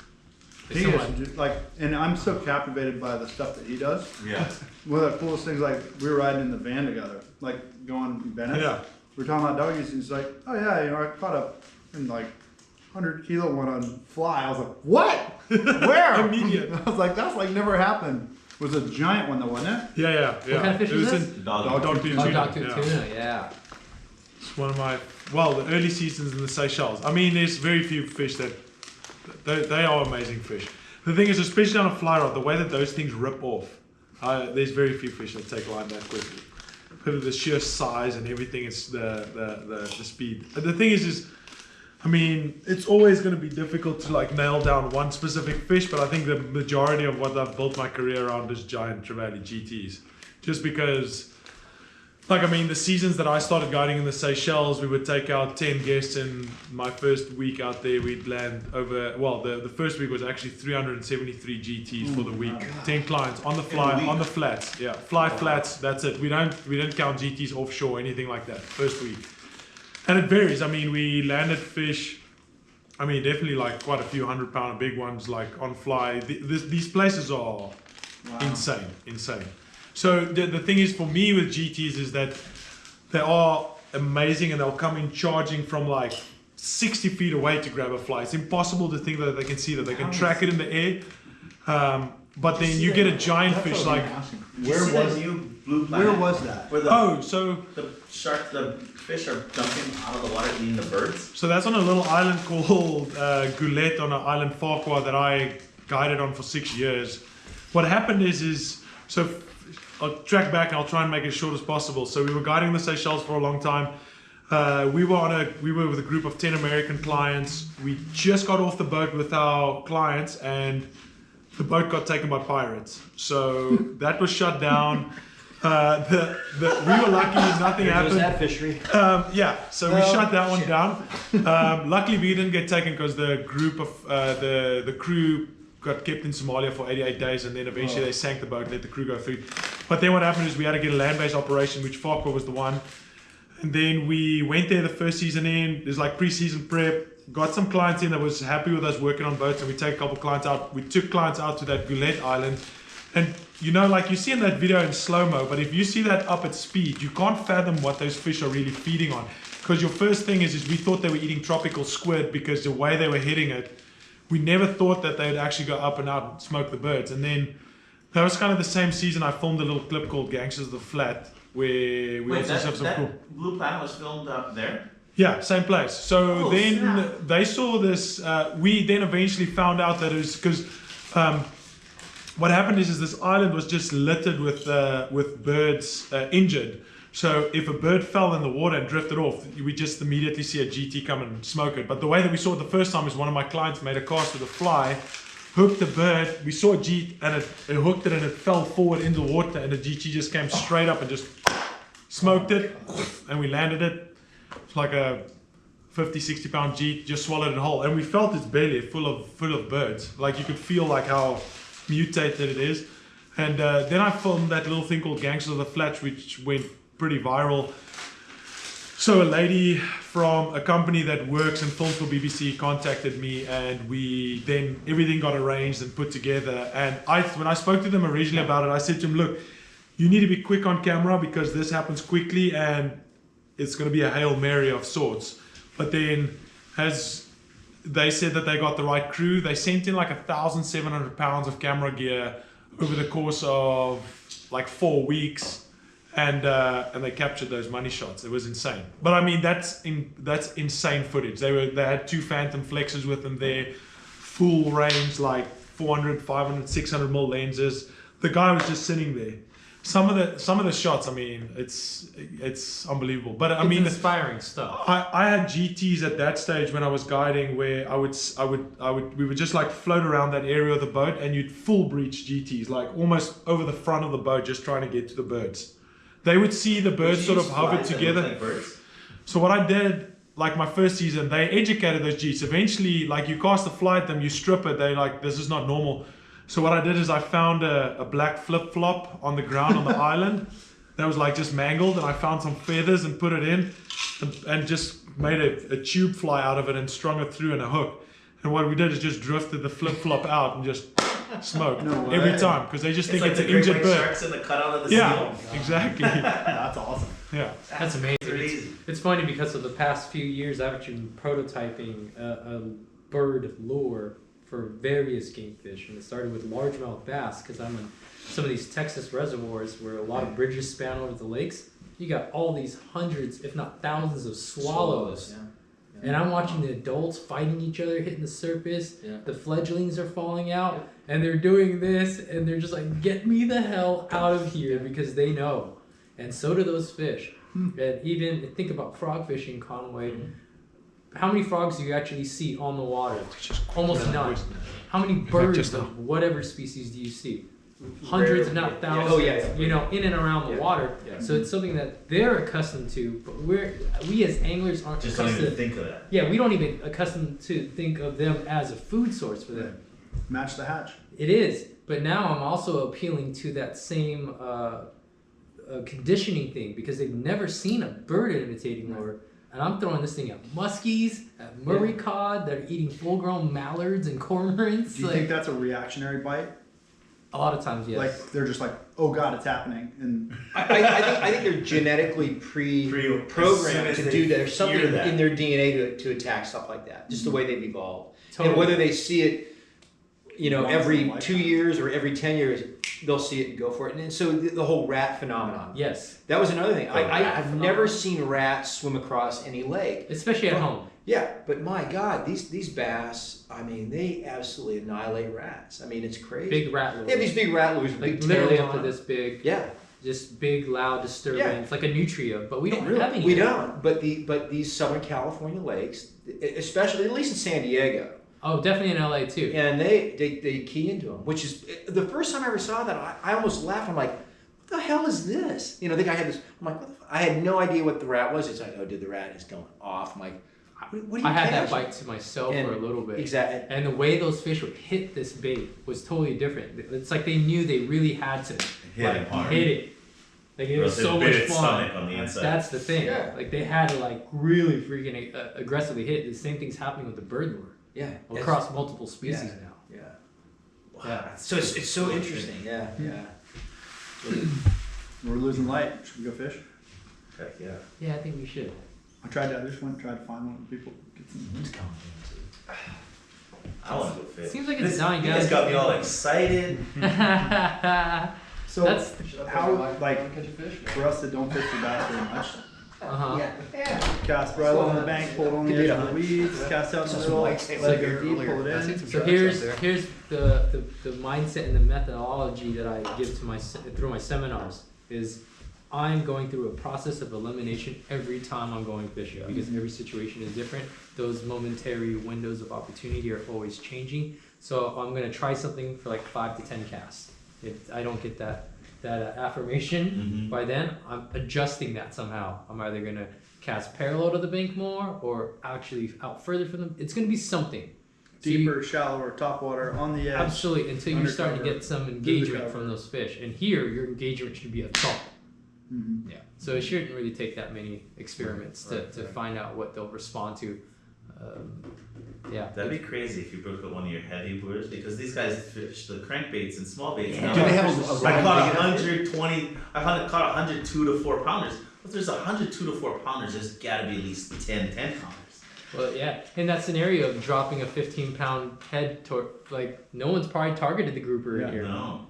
D: He is, like, and I'm so captivated by the stuff that he does.
F: Yeah.
D: One of the coolest things, like, we were riding in the van together, like, going to Venice.
C: Yeah.
D: We were talking about doggies, and he's like, oh yeah, you know, I caught a, like, 100-kilo one on fly. I was like, what? Where?
C: Immediate.
D: I was like, that's like never happened. It was a giant one though, wasn't it?
C: Yeah.
A: What kind of fish was this?
C: Dogtooth tuna.
A: Dogtooth tuna, yeah.
C: It's one of my, well, the early seasons in the Seychelles. I mean, there's very few fish that, they are amazing fish. The thing is, especially on a fly rod, the way that those things rip off, there's very few fish that take line that quickly. Because of the sheer size and everything, it's the speed. The thing is, I mean, it's always going to be difficult to like nail down one specific fish, but I think the majority of what I've built my career around is giant trevally GTs. Just because, like, I mean, the seasons that I started guiding in the Seychelles, we would take out 10 guests in my first week out there. We'd land over, well, the first week was actually 373 GTs for the week. 10 clients on the fly, on the flats. Yeah, fly flats, that's it. We don't count GTs offshore, anything like that, first week. And it varies. I mean, we landed fish, I mean, definitely like quite a few 100-pounder big ones, like on fly. These places are insane. So the thing is, for me with GTs is that they are amazing and they'll come in charging from like 60 feet away to grab a fly. It's impossible to think that they can see that. They can track it in the air. But then you get a giant fish like...
F: Where was
D: that?
F: Where the fish are jumping out of the water eating the birds?
C: So that's on a little island called Goulet on an island Farquhar that I guided on for 6 years. What happened is so I'll track back and I'll try and make it as short as possible. So we were guiding the Seychelles for a long time. We were with a group of 10 American clients. We just got off the boat with our clients and the boat got taken by pirates. So that was shut down. We were lucky nothing happened.
E: That fishery.
C: So we shut that one down. Luckily we didn't get taken because the group of the crew got kept in Somalia for 88 days and then eventually they sank the boat and let the crew go through. But then what happened is we had to get a land-based operation, which Farquhar was the one. And then we went there the first season in. There's like pre-season prep. Got some clients in that was happy with us working on boats, and we take a couple clients out. We took clients out to that Goulet Island. And you know, like you see in that video in slow-mo, but if you see that up at speed, you can't fathom what those fish are really feeding on. Because your first thing is we thought they were eating tropical squid because the way they were hitting it, we never thought that they'd actually go up and out and smoke the birds. And then that was kind of the same season I filmed a little clip called Gangsters of the Flat, where we also have some cool...
F: Blue Planet was filmed up there?
C: Yeah, same place. So they saw this. We then eventually found out that it was because what happened is this island was just littered with birds injured. So if a bird fell in the water and drifted off, we just immediately see a GT come and smoke it. But the way that we saw it the first time is one of my clients made a cast with a fly, hooked the bird. We saw a GT and it hooked it and it fell forward into the water and the GT just came straight up and just smoked it, and we landed it. It's like a 50-60 pound GT, just swallowed it whole, and we felt its belly full of birds. Like you could feel like how mutated it is. And then I filmed that little thing called Gangsters of the Flats, which went pretty viral. So a lady from a company that works and films for BBC contacted me, and then everything got arranged and put together. And when I spoke to them originally about it, I said to them, look, you need to be quick on camera because this happens quickly and it's going to be a Hail Mary of sorts. But then as they said that they got the right crew, they sent in like 1,700 pounds of camera gear over the course of like 4 weeks. And they captured those money shots. It was insane. But I mean, that's insane footage. They had 2 Phantom Flexes with them there, full range, like 400, 500, 600 mil lenses. The guy was just sitting there. Some of the shots, I mean, it's unbelievable. But I mean,
A: inspiring stuff.
C: I had GTs at that stage when I was guiding, where we would just like float around that area of the boat, and you'd full breach GTs, like almost over the front of the boat, just trying to get to the birds. They would see the birds sort of hover together. So what I did, like my first season, they educated those geese. Eventually, like you cast a fly at them, you strip it, they like, this is not normal. So what I did is I found a black flip-flop on the ground on the island that was like just mangled, and I found some feathers and put it in and just made a tube fly out of it and strung it through in a hook. And what we did is just drifted the flip-flop out and just smoked every time because they just think
F: like
C: it's an
F: the great
C: injured
F: white
C: bird.
F: sharks in the cutout of the
C: Yeah,
F: seal.
C: exactly.
D: That's awesome.
C: Yeah.
A: That's amazing.
F: Crazy.
A: It's funny because of the past few years, I've actually been prototyping a bird lure for various kingfish, and it started with largemouth bass because I'm in some of these Texas reservoirs where a lot of bridges span over the lakes. You got all these hundreds, if not thousands, of swallows. And I'm watching the adults fighting each other, hitting the surface.
E: Yeah.
A: The fledglings are falling out, and they're doing this, and they're just like, "Get me the hell out of here," because they know. And so do those fish. And even think about frog fishing, Conway. How many frogs do you actually see on the water? Almost none. How many birds of whatever species do you see? Hundreds, if not thousands.
E: Oh, yeah.
A: You know, in and around the water.
E: Yeah.
A: So it's something that they're accustomed to, but we as anglers aren't
F: Just don't
A: accustomed.
F: even think of that.
A: Yeah, we don't even accustomed to think of them as a food source for them.
D: Match the hatch.
A: It is, but now I'm also appealing to that same conditioning thing because they've never seen a bird imitating lure. And I'm throwing this thing at muskies, at Murray cod that are eating full-grown mallards and cormorants.
D: Do you think that's a reactionary bite?
A: A lot of times, yes.
D: Like they're just like, oh god, it's happening, and
E: I think they're genetically programmed to do that. There's something in their DNA to attack stuff like that. Just the way they've evolved.
A: Totally.
E: And whether they see it, you know,
D: Once in a
E: every
D: lifetime.
E: 2 years or every 10 years, they'll see it and go for it. And so the whole rat phenomenon.
A: Yes,
E: That was another thing.
F: rat
E: I've never seen rats swim across any lake.
A: especially at home.
E: Yeah, but my God, these bass, I mean, they absolutely annihilate rats. I mean, it's crazy.
A: Big rat lures.
E: They have these big rat lures,
A: like
E: big
A: literally
E: tails
A: up to
E: on them.
A: this big.
E: Yeah.
A: Just big, loud, disturbing.
E: Yeah.
A: It's like a nutria, but we don't
E: Really?
A: have any.
E: We
A: of that.
E: don't. But these Southern California lakes, especially at least in San Diego,
A: Oh, definitely in LA too.
E: and they key into them. Which is the first time I ever saw that, I almost laughed. I'm like, what the hell is this? You know, the guy had this. I'm like, what the I had no idea what the rat was. It's like, oh, dude, the rat is going off. I'm like, what are you
A: I had that
E: catching?
A: bite to myself
E: And
A: for a little bit.
E: Exactly.
A: And the way those fish would hit this bait was totally different. It's like they knew they really had to
F: Hit it hard.
A: hit it. Like it
F: Or
A: was
F: else
A: so
F: it
A: much
F: bit its
A: fun.
F: stomach on the inside.
A: That's the thing.
E: Yeah.
A: Like they had to like really freaking aggressively hit. The same thing's happening with the bird lure
E: Yeah.
A: across multiple species
E: Yeah.
A: now.
E: Yeah.
F: Wow,
A: Yeah.
F: that's
E: So it's so interesting. Yeah. Yeah.
D: we're losing light. Should we go fish?
F: Heck yeah.
A: Yeah, I think we should.
D: I tried to. I just went and tried to find one of the people. Get some.
F: I want to go fish.
A: Seems like it's
F: This-
A: dying
F: you
A: down.
F: guys got me all excited.
D: So
A: That's-
D: how like for us that don't fish for bass very much, cast right along the bank, pull it on the edge of the weeds, cast out in the middle, let it go deep, pull it in.
A: So here's the mindset and the methodology that I give to through my seminars is I'm going through a process of elimination every time I'm going fishing because every situation is different. Those momentary windows of opportunity are always changing. So I'm gonna try something for like 5 to 10 casts. If I don't get that affirmation by then, I'm adjusting that somehow. I'm either gonna cast parallel to the bank more or actually out further from them. It's gonna be something. So you-
D: Deeper, shallower, top water, on the edge.
A: Absolutely, until you start to
D: Undercover,
A: get some engagement
D: undercover.
A: from those fish. And here, your engagement should be a thump.
D: Mhm.
A: Yeah. So it shouldn't really take that many experiments to find out what they'll respond to. Yeah.
F: That'd be crazy if you broke up one of your heavy lures because these guys fish the crankbaits and small baits.
A: Yeah.
F: Now.
E: Do they have a
F: I
E: rod
F: caught
E: big enough?
F: 120. I caught 102 to 4 pounders. If there's 102 to 4 pounders, there's got to be at least 10 pounders.
A: Well, yeah. In that scenario of dropping a 15-pound head, like no one's probably targeted the grouper in here.
F: No.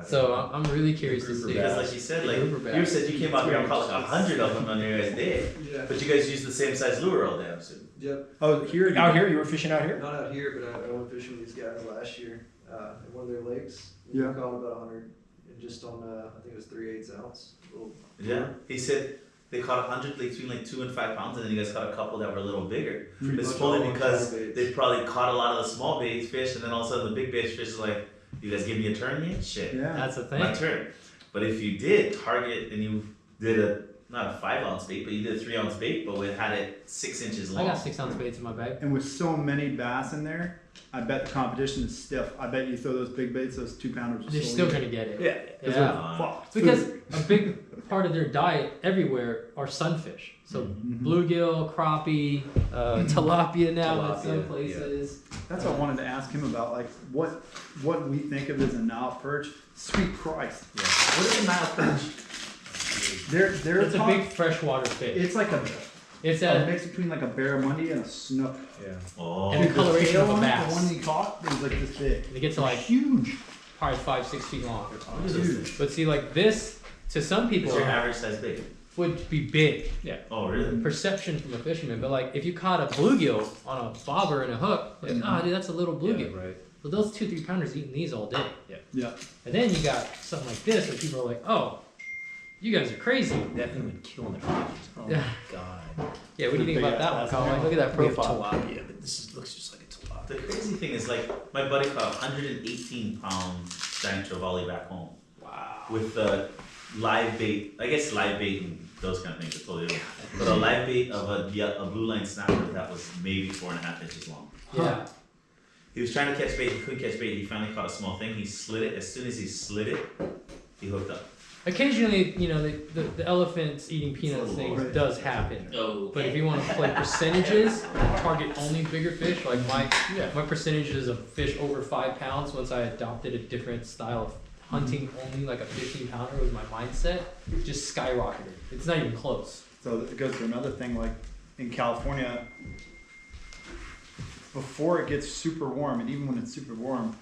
A: So I'm really curious to see.
F: Because like you said, like
A: Grouper bass.
F: you said, you came out here and caught like 100 of them on your guys' day.
G: Yeah.
F: But you guys used the same size lure all day. So.
G: Yep.
D: Oh, here.
E: Out here, you were fishing out here?
G: Not out here, but I went fishing with these guys last year at one of their lakes.
D: Yeah.
G: We caught about 100, and just on I think it was 3/8 ounce. Little
F: Yeah. He said they caught 100 like between like 2 and 5 pounds, and then you guys caught a couple that were a little bigger.
G: Pretty
F: It's
G: much
F: only
G: all on
F: because
G: small baits.
F: they probably caught a lot of the small bait fish, and then all of a sudden the big bait fish is like, "You guys give me a turn yet? Shit,
D: Yeah.
A: That's the thing.
F: my turn." But if you did target and you did a not a 5 ounce bait, but you did a 3 ounce bait, but it had it 6 inches long.
A: I got 6 ounce baits in my bag.
D: And with so many bass in there, I bet the competition is stiff. I bet you throw those big baits, those 2 pounders.
A: They're still gonna get it.
D: Yeah.
A: Yeah. Because a big part of their diet everywhere are sunfish. So bluegill, crappie, tilapia now in some places.
D: That's what I wanted to ask him about, like what we think of as a Nile perch. Sweet Christ!
F: Yeah. What is a Nile perch?
A: It's a big freshwater fish.
D: It's like
A: It's
D: a
A: a
D: mix between like a barramundi and a snook.
E: Yeah.
F: Oh.
A: and the coloration of a
D: The
A: bass.
D: one he caught was like this big.
A: They get to like
D: Huge.
A: probably 5-6 feet long.
F: What is this?
A: But see, like this to some people
F: It's your average size bait.
A: would be big. Yeah.
F: Oh, really?
A: Perception from a fisherman, but like if you caught a bluegill on a bobber and a hook, like, dude, that's a little bluegill.
E: Right.
A: Well, those 2-3 pounders eating these all day.
D: Yeah.
A: And then you got something like this where people are like, oh, you guys are crazy.
E: That thing would kill in the fridge. Oh
A: Yeah.
E: my god.
A: Yeah, what do you think about that one, Conway? Look at that
E: We have
A: profile.
E: tilapia, but looks just like a tilapia.
F: The crazy thing is, like, my buddy caught a 118-pound giant trevally back home.
A: Wow.
F: With the live bait, I guess live bait and those kind of things are totally different. But a live bait of a blue line snapper that was maybe 4.5 inches long.
A: Yeah.
F: He was trying to catch bait, he couldn't catch bait, he finally caught a small thing, he slid it. As soon as he slid it, he hooked up.
A: Occasionally, you know, the elephants eating peanuts thing
D: Right.
A: does happen.
F: Oh.
A: But if you want to play percentages, target only bigger fish. Like my percentages of fish over 5 pounds. Once I adopted a different style of hunting, only like a 15-pounder was my mindset. Just skyrocketed. It's not even close.
D: So it goes to another thing, like in California, before it gets super warm, and even when it's super warm,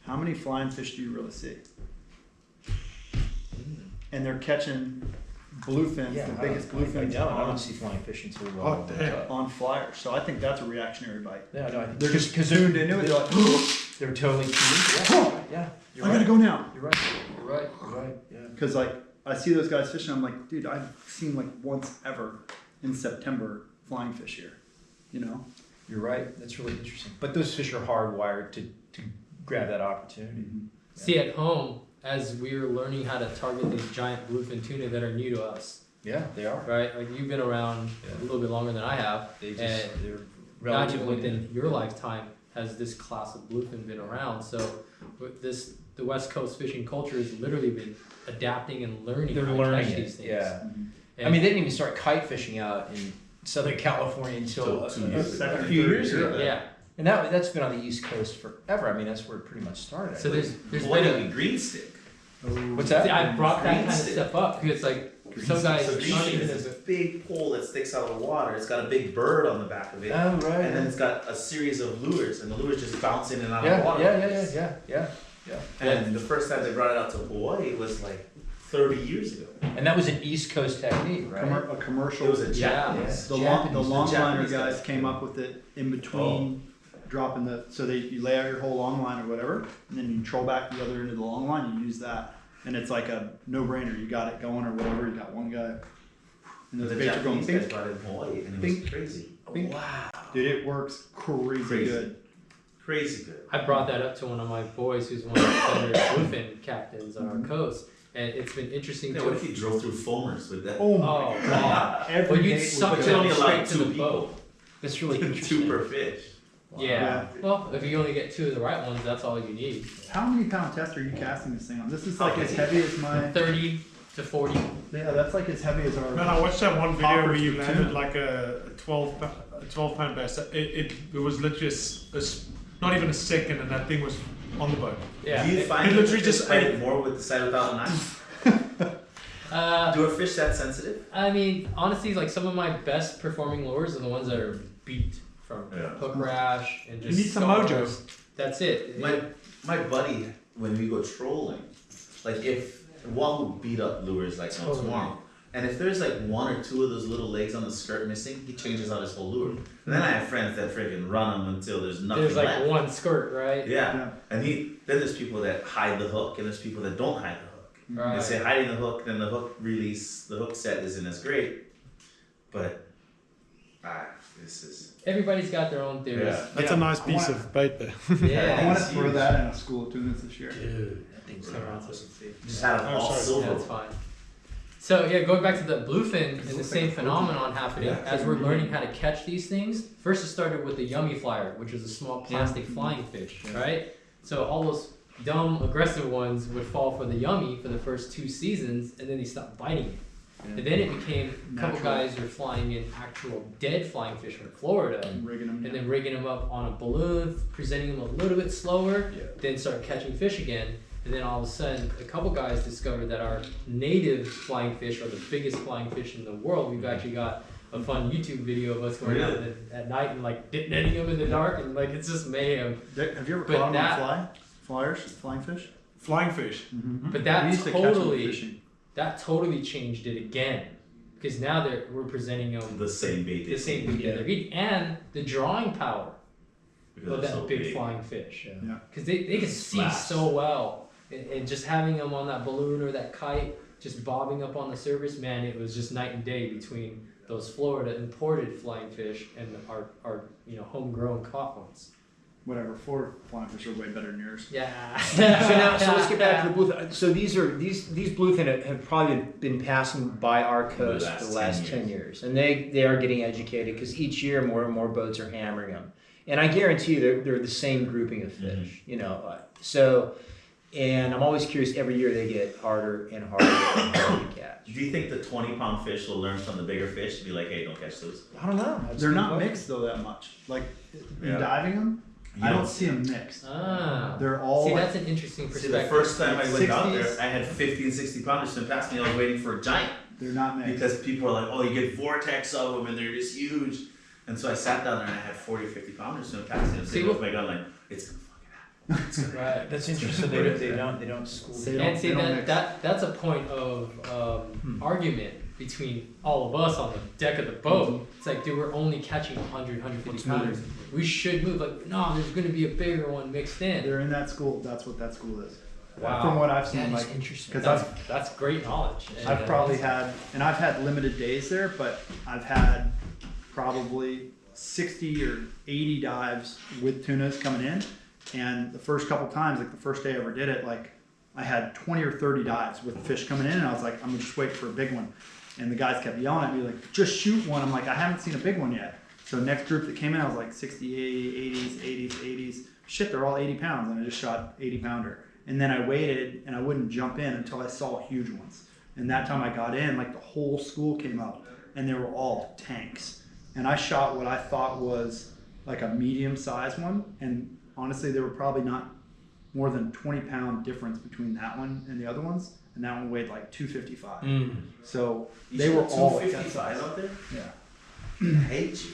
D: how many flying fish do you really see? And they're catching bluefins, the biggest bluefins
E: I don't see flying fish until
C: Oh, damn.
D: on flyers. So I think that's a reactionary bite.
E: Yeah, no, I think
D: They're just tuned into it. They're like,
E: they're totally tuned. Yeah, you're
D: I
E: right.
D: gotta go now.
E: You're right. You're right. You're right. Yeah.
D: Because like I see those guys fishing, I'm like, dude, I've seen like once ever in September flying fish here. You know?
E: You're right. That's really interesting. But those fish are hardwired to grab that opportunity.
A: See, at home, as we're learning how to target these giant bluefin tuna that are new to us,
E: Yeah, they are.
A: right? Like you've been around a little bit longer than I have.
E: They
A: And
E: they're
A: not even
E: relatively
A: within your lifetime has this class of bluefin been around. So with the West Coast fishing culture has literally been adapting and learning
E: They're
A: how to
E: learning
A: catch
E: it.
A: these things.
E: Yeah.
A: And
E: I mean, they didn't even start kite fishing out in Southern California until
F: Till 2 years
D: ago.
E: a few years ago.
A: yeah.
E: And that's been on the East Coast forever. I mean, that's where it pretty much started.
A: So there's
F: What
A: been
F: a green stick.
E: What's that?
A: See, I brought that
F: Green
A: kind of
F: stick.
A: stuff up because like some guys
F: So green
A: aren't
F: stick
A: even
F: is
A: as
F: this big pole that sticks out of the water. It's got a big bird on the back of it.
E: Oh, right.
F: And then it's got a series of lures, and the lures just bounce in and out of
E: yeah,
F: the water.
E: yeah.
F: And the first time they brought it out to Hawaii was like 30 years ago.
E: And that was an East Coast technique, right?
D: A commercial.
F: It was a
A: Yeah.
F: Japanese.
D: The
A: Japanese,
D: longliner
F: Japanese
D: guys
F: guys.
D: came up with it in between dropping you lay out your whole long line or whatever, and then you troll back the other end of the long line. You use that, and it's like a no-brainer. You got it going or whatever. You got one guy, and those
F: The
D: baits are going
F: Japanese guys
D: bink,
F: brought it in Hawaii, and it
D: bink,
F: was crazy.
D: bink.
E: Wow.
D: Dude, it works crazy good.
F: Crazy good.
A: I brought that up to one of my boys who's one of the better bluefin captains on our coast, and it's been interesting
F: Yeah,
A: to.
F: what if you drove through foamers with that?
D: Oh
A: Oh god!
D: Every
A: Well, you'd
D: bait
A: suck
D: was
F: But you
A: it
F: only
A: straight
F: allowed
A: to
F: 2
A: the
F: people.
A: boat.
E: That's really
F: 2
E: interesting.
F: per fish.
A: Yeah. Well, if you only get 2 of the right ones, that's all you need.
D: How many pound test are you casting this thing on? This is like as heavy as my.
A: 30 to 40.
D: Yeah, that's like as heavy as our.
C: Man, I watched that one video where
D: Hoppers
C: you
D: for
C: landed
D: tuna.
C: like a 12-pound bass. It was literally not even a second, and that thing was on the boat.
A: Yeah.
F: Do you find
C: it
F: that
C: literally
F: you
C: just
F: fight
C: ate-
F: it more with the side without a knife? Do a fish that sensitive?
A: I mean, honestly, like some of my best performing lures are the ones that are beat from
F: Yeah.
A: hook rash and just.
C: You need some
A: scars.
C: mojo.
A: That's it.
F: My buddy, when we go trolling, like if one will beat up lures like no
A: Totally.
F: tomorrow, and if there's like 1 or 2 of those little legs on the skirt missing, he changes out his whole lure. And then I have friends that freaking run them until there's nothing
A: There's like
F: left.
A: one skirt, right?
F: Yeah. And then there's people that hide the hook, and there's people that don't hide the hook.
A: Right.
F: They say hiding the hook, then the hook release, the hook set isn't as great. But this is.
A: Everybody's got their own theories.
F: Yeah.
C: That's a nice piece of bait there.
A: Yeah.
D: I want to
F: it's
D: throw
F: huge.
D: that in a school of tunas this year.
E: Dude, that thing's
A: Yeah,
E: awesome.
F: Just had them all
C: sorry.
F: silver.
A: Yeah, that's fine. So yeah, going back to the bluefin and the same phenomenon happening as we're learning how to catch these things. First it started with the yummy flyer, which is a small plastic flying fish, right? So all those dumb aggressive ones would fall for the yummy for the first 2 seasons, and then they stopped biting it. And then it became a couple guys were flying in actual dead flying fish from Florida, and then rigging them up on a balloon, presenting them a little bit slower, then start catching fish again. And then all of a sudden, a couple guys discovered that our native flying fish are the biggest flying fish in the world. We've actually got a fun YouTube video of us going out at night and like netting them in the dark, and like it's just mayhem.
D: Have you ever caught them on flyers, flying fish?
C: Flying fish.
A: But that totally changed it again, because now we're presenting them
F: the same bait
A: that they're eating, and the drawing power of that big flying fish. Because they can see so well, and just having them on that balloon or that kite, just bobbing up on the surface, man, it was just night and day between those Florida imported flying fish and our homegrown caught ones.
D: Whatever, Florida flying fish are way better than yours.
A: Yeah.
E: So let's get back to the bluefin. So these bluefin have probably been passing by our coast for the last 10 years, and they are getting educated because each year more and more boats are hammering them. And I guarantee you they're the same grouping of fish, So, and I'm always curious. Every year they get harder and harder and harder to catch.
F: Do you think the 20-pound fish will learn from the bigger fish to be like, hey, don't catch those?
E: I don't know.
D: They're not mixed though that much. Like in diving them. I don't see them mixed. They're all.
A: See, that's an interesting perspective.
F: The first time I went out there, I had 50 and 60 pounders swim past me. I was waiting for a giant.
D: They're not mixed.
F: Because people are like, oh, you get vortex of them and they're just huge. And so I sat down there and I had 40 or 50 pounders swim past me. And saying with my gun, like, it's gonna fucking happen.
A: Right.
E: That's interesting. They don't school.
A: And see that's a point of argument between all of us on the deck of the boat. It's like, dude, we're only catching 100, 150 pounders. We should move. Like, no, there's going to be a bigger one mixed in.
D: They're in that school. That's what that school is.
A: Wow.
D: From what I've seen,
A: that
D: like,
A: is interesting.
D: Because
A: that's great knowledge.
D: I've probably had, and I've had limited days there, but I've had probably 60 or 80 dives with tunas coming in. And the first couple times, like the first day I ever did it, like I had 20 or 30 dives with fish coming in, and I was like, I'm gonna just wait for a big one. And the guys kept yelling at me like, just shoot one. I'm like, I haven't seen a big one yet. So next group that came in, I was like 60, 80s. Shit, they're all 80 pounds, and I just shot 80 pounder. And then I waited, and I wouldn't jump in until I saw huge ones. And that time I got in, like the whole school came out, and they were all tanks. And I shot what I thought was like a medium-sized one, and honestly, there were probably not more than 20-pound difference between that one and the other ones. And that one weighed like 255. So they were all
F: 255 out there?
D: Yeah.
F: I hate you.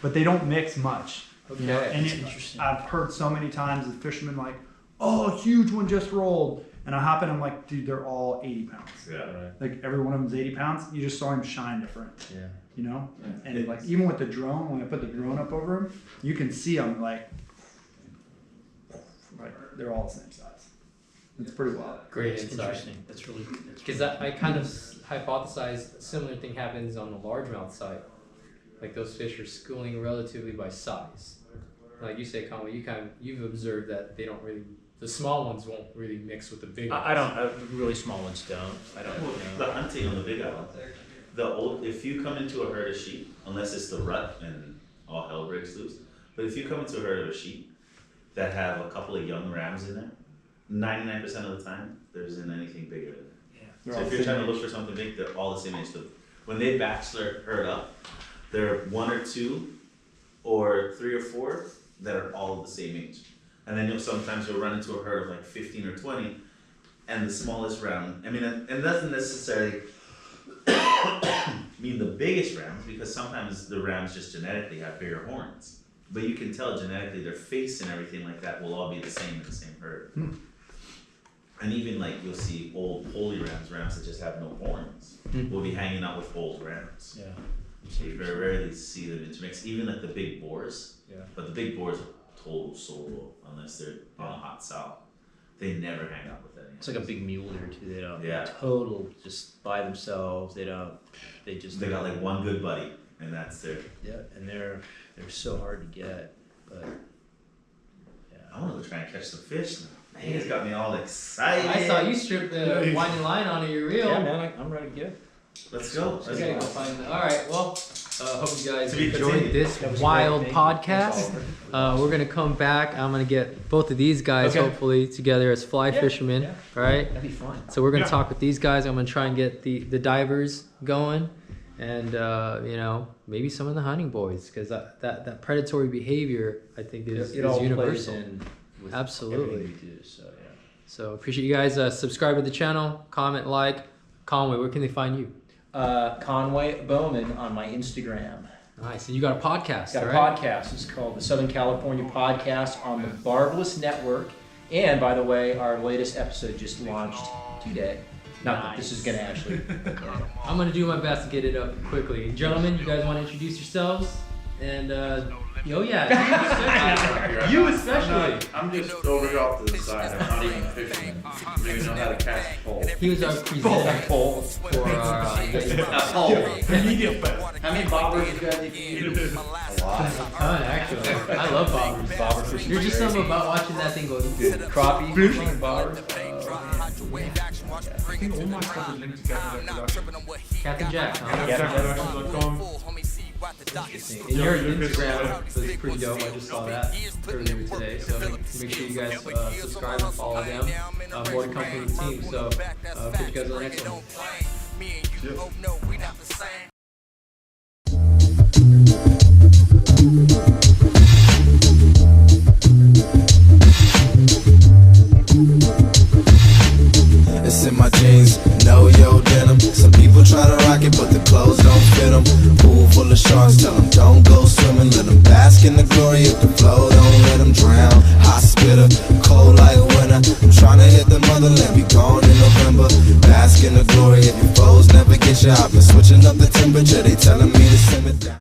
D: But they don't mix much.
A: Okay.
D: And I've heard so many times the fishermen like, oh, a huge one just rolled. And I hop in, I'm like, dude, they're all 80 pounds.
F: Yeah, right.
D: Like every one of them's 80 pounds. You just saw him shine different.
E: Yeah.
D: You know? And like even with the drone, when I put the drone up over him, you can see them like they're all the same size. It's pretty wild.
A: Great insight.
E: Interesting. That's really good.
A: Because I kind of hypothesized a similar thing happens on the largemouth side. Like those fish are schooling relatively by size. Like you say, Conway, you've observed that they don't really, the small ones won't really mix with the big ones.
E: I don't. Really small ones don't. I don't.
F: Well, the hunting on the Big Island. If you come into a herd of sheep, unless it's the rut and all hell breaks loose, but if you come into a herd of sheep that have a couple of young rams in there, 99% of the time there isn't anything bigger than it.
E: Yeah.
F: So if you're trying to look for something big, they're all the same age. When they batch their herd up, there are 1 or 2 or 3 or 4 that are all the same age. And then sometimes you'll run into a herd of like 15 or 20, and the smallest ram, I mean, and it doesn't necessarily mean the biggest rams, because sometimes the rams just genetically have bigger horns. But you can tell genetically their face and everything like that will all be the same in the same herd. And even like you'll see old holy rams that just have no horns, will be hanging out with old rams.
E: Yeah.
F: So you very rarely see them intermix, even like the big boars.
E: Yeah.
F: But the big boars are total solo unless they're on a hot south. They never hang out with anyone.
E: It's like a big mule deer too. They don't.
F: Yeah.
E: Total, just by themselves. They don't. They
F: got like one good buddy, and that's their.
E: Yeah, and they're so hard to get, but. Yeah.
F: I want to go try and catch some fish now. He just got me all excited.
A: I saw you strip the winding line onto your reel.
E: Yeah, man, I'm ready to go.
F: Let's go.
A: Let's go find that. All right, well, hope you guys
F: To be
A: enjoyed
F: continued.
A: this wild podcast. We're going to come back. I'm going to get both of these guys, hopefully, together as fly fishermen.
E: Yeah.
A: All right?
E: That'd be fun.
A: So we're going to talk with these guys. I'm going to try and get the divers going. And, you know, maybe some of the hunting boys. Because that predatory behavior, I think, is
E: all
A: universal.
E: plays in with
A: Absolutely.
E: everything we do, so yeah.
A: So appreciate you guys. Subscribe to the channel. Comment, like. Conway, where can they find you?
E: Conway Bowman on my Instagram.
A: Nice. And you got a podcast,
E: Got a
A: right?
E: podcast. It's called the Southern California Podcast on the Barbless Network. And by the way, our latest episode just launched today. Not that this is going to actually.
A: I'm going to do my best to get it up quickly. Gentlemen, you guys want to introduce yourselves? And, you especially.
B: I'm just over here off to the side. I'm not even a fisherman. I don't even know how to cast a pole.
A: He was our presenter for our
C: Media fest.
B: How many bobbers you guys need?
E: A lot.
A: ton, actually. I love bobbers.
E: Bobber fishing.
A: There's just something about watching that thing go.
E: Crappie fishing, bobbers.
C: I think all my stuff is linked to Captain Jack Production.
A: Captain Jack, huh?
C: CaptainJackProduction.com.
A: And your Instagram was pretty dope. I just saw that earlier today. So make sure you guys subscribe and follow them. More to come from the team. So catch you guys on the next one.
H: It's in my jeans, no yo denim. Some people try to rock it, but the clothes don't fit them. Pool full of sharks, tell them don't go swimming. Let them bask in the glory of the flow.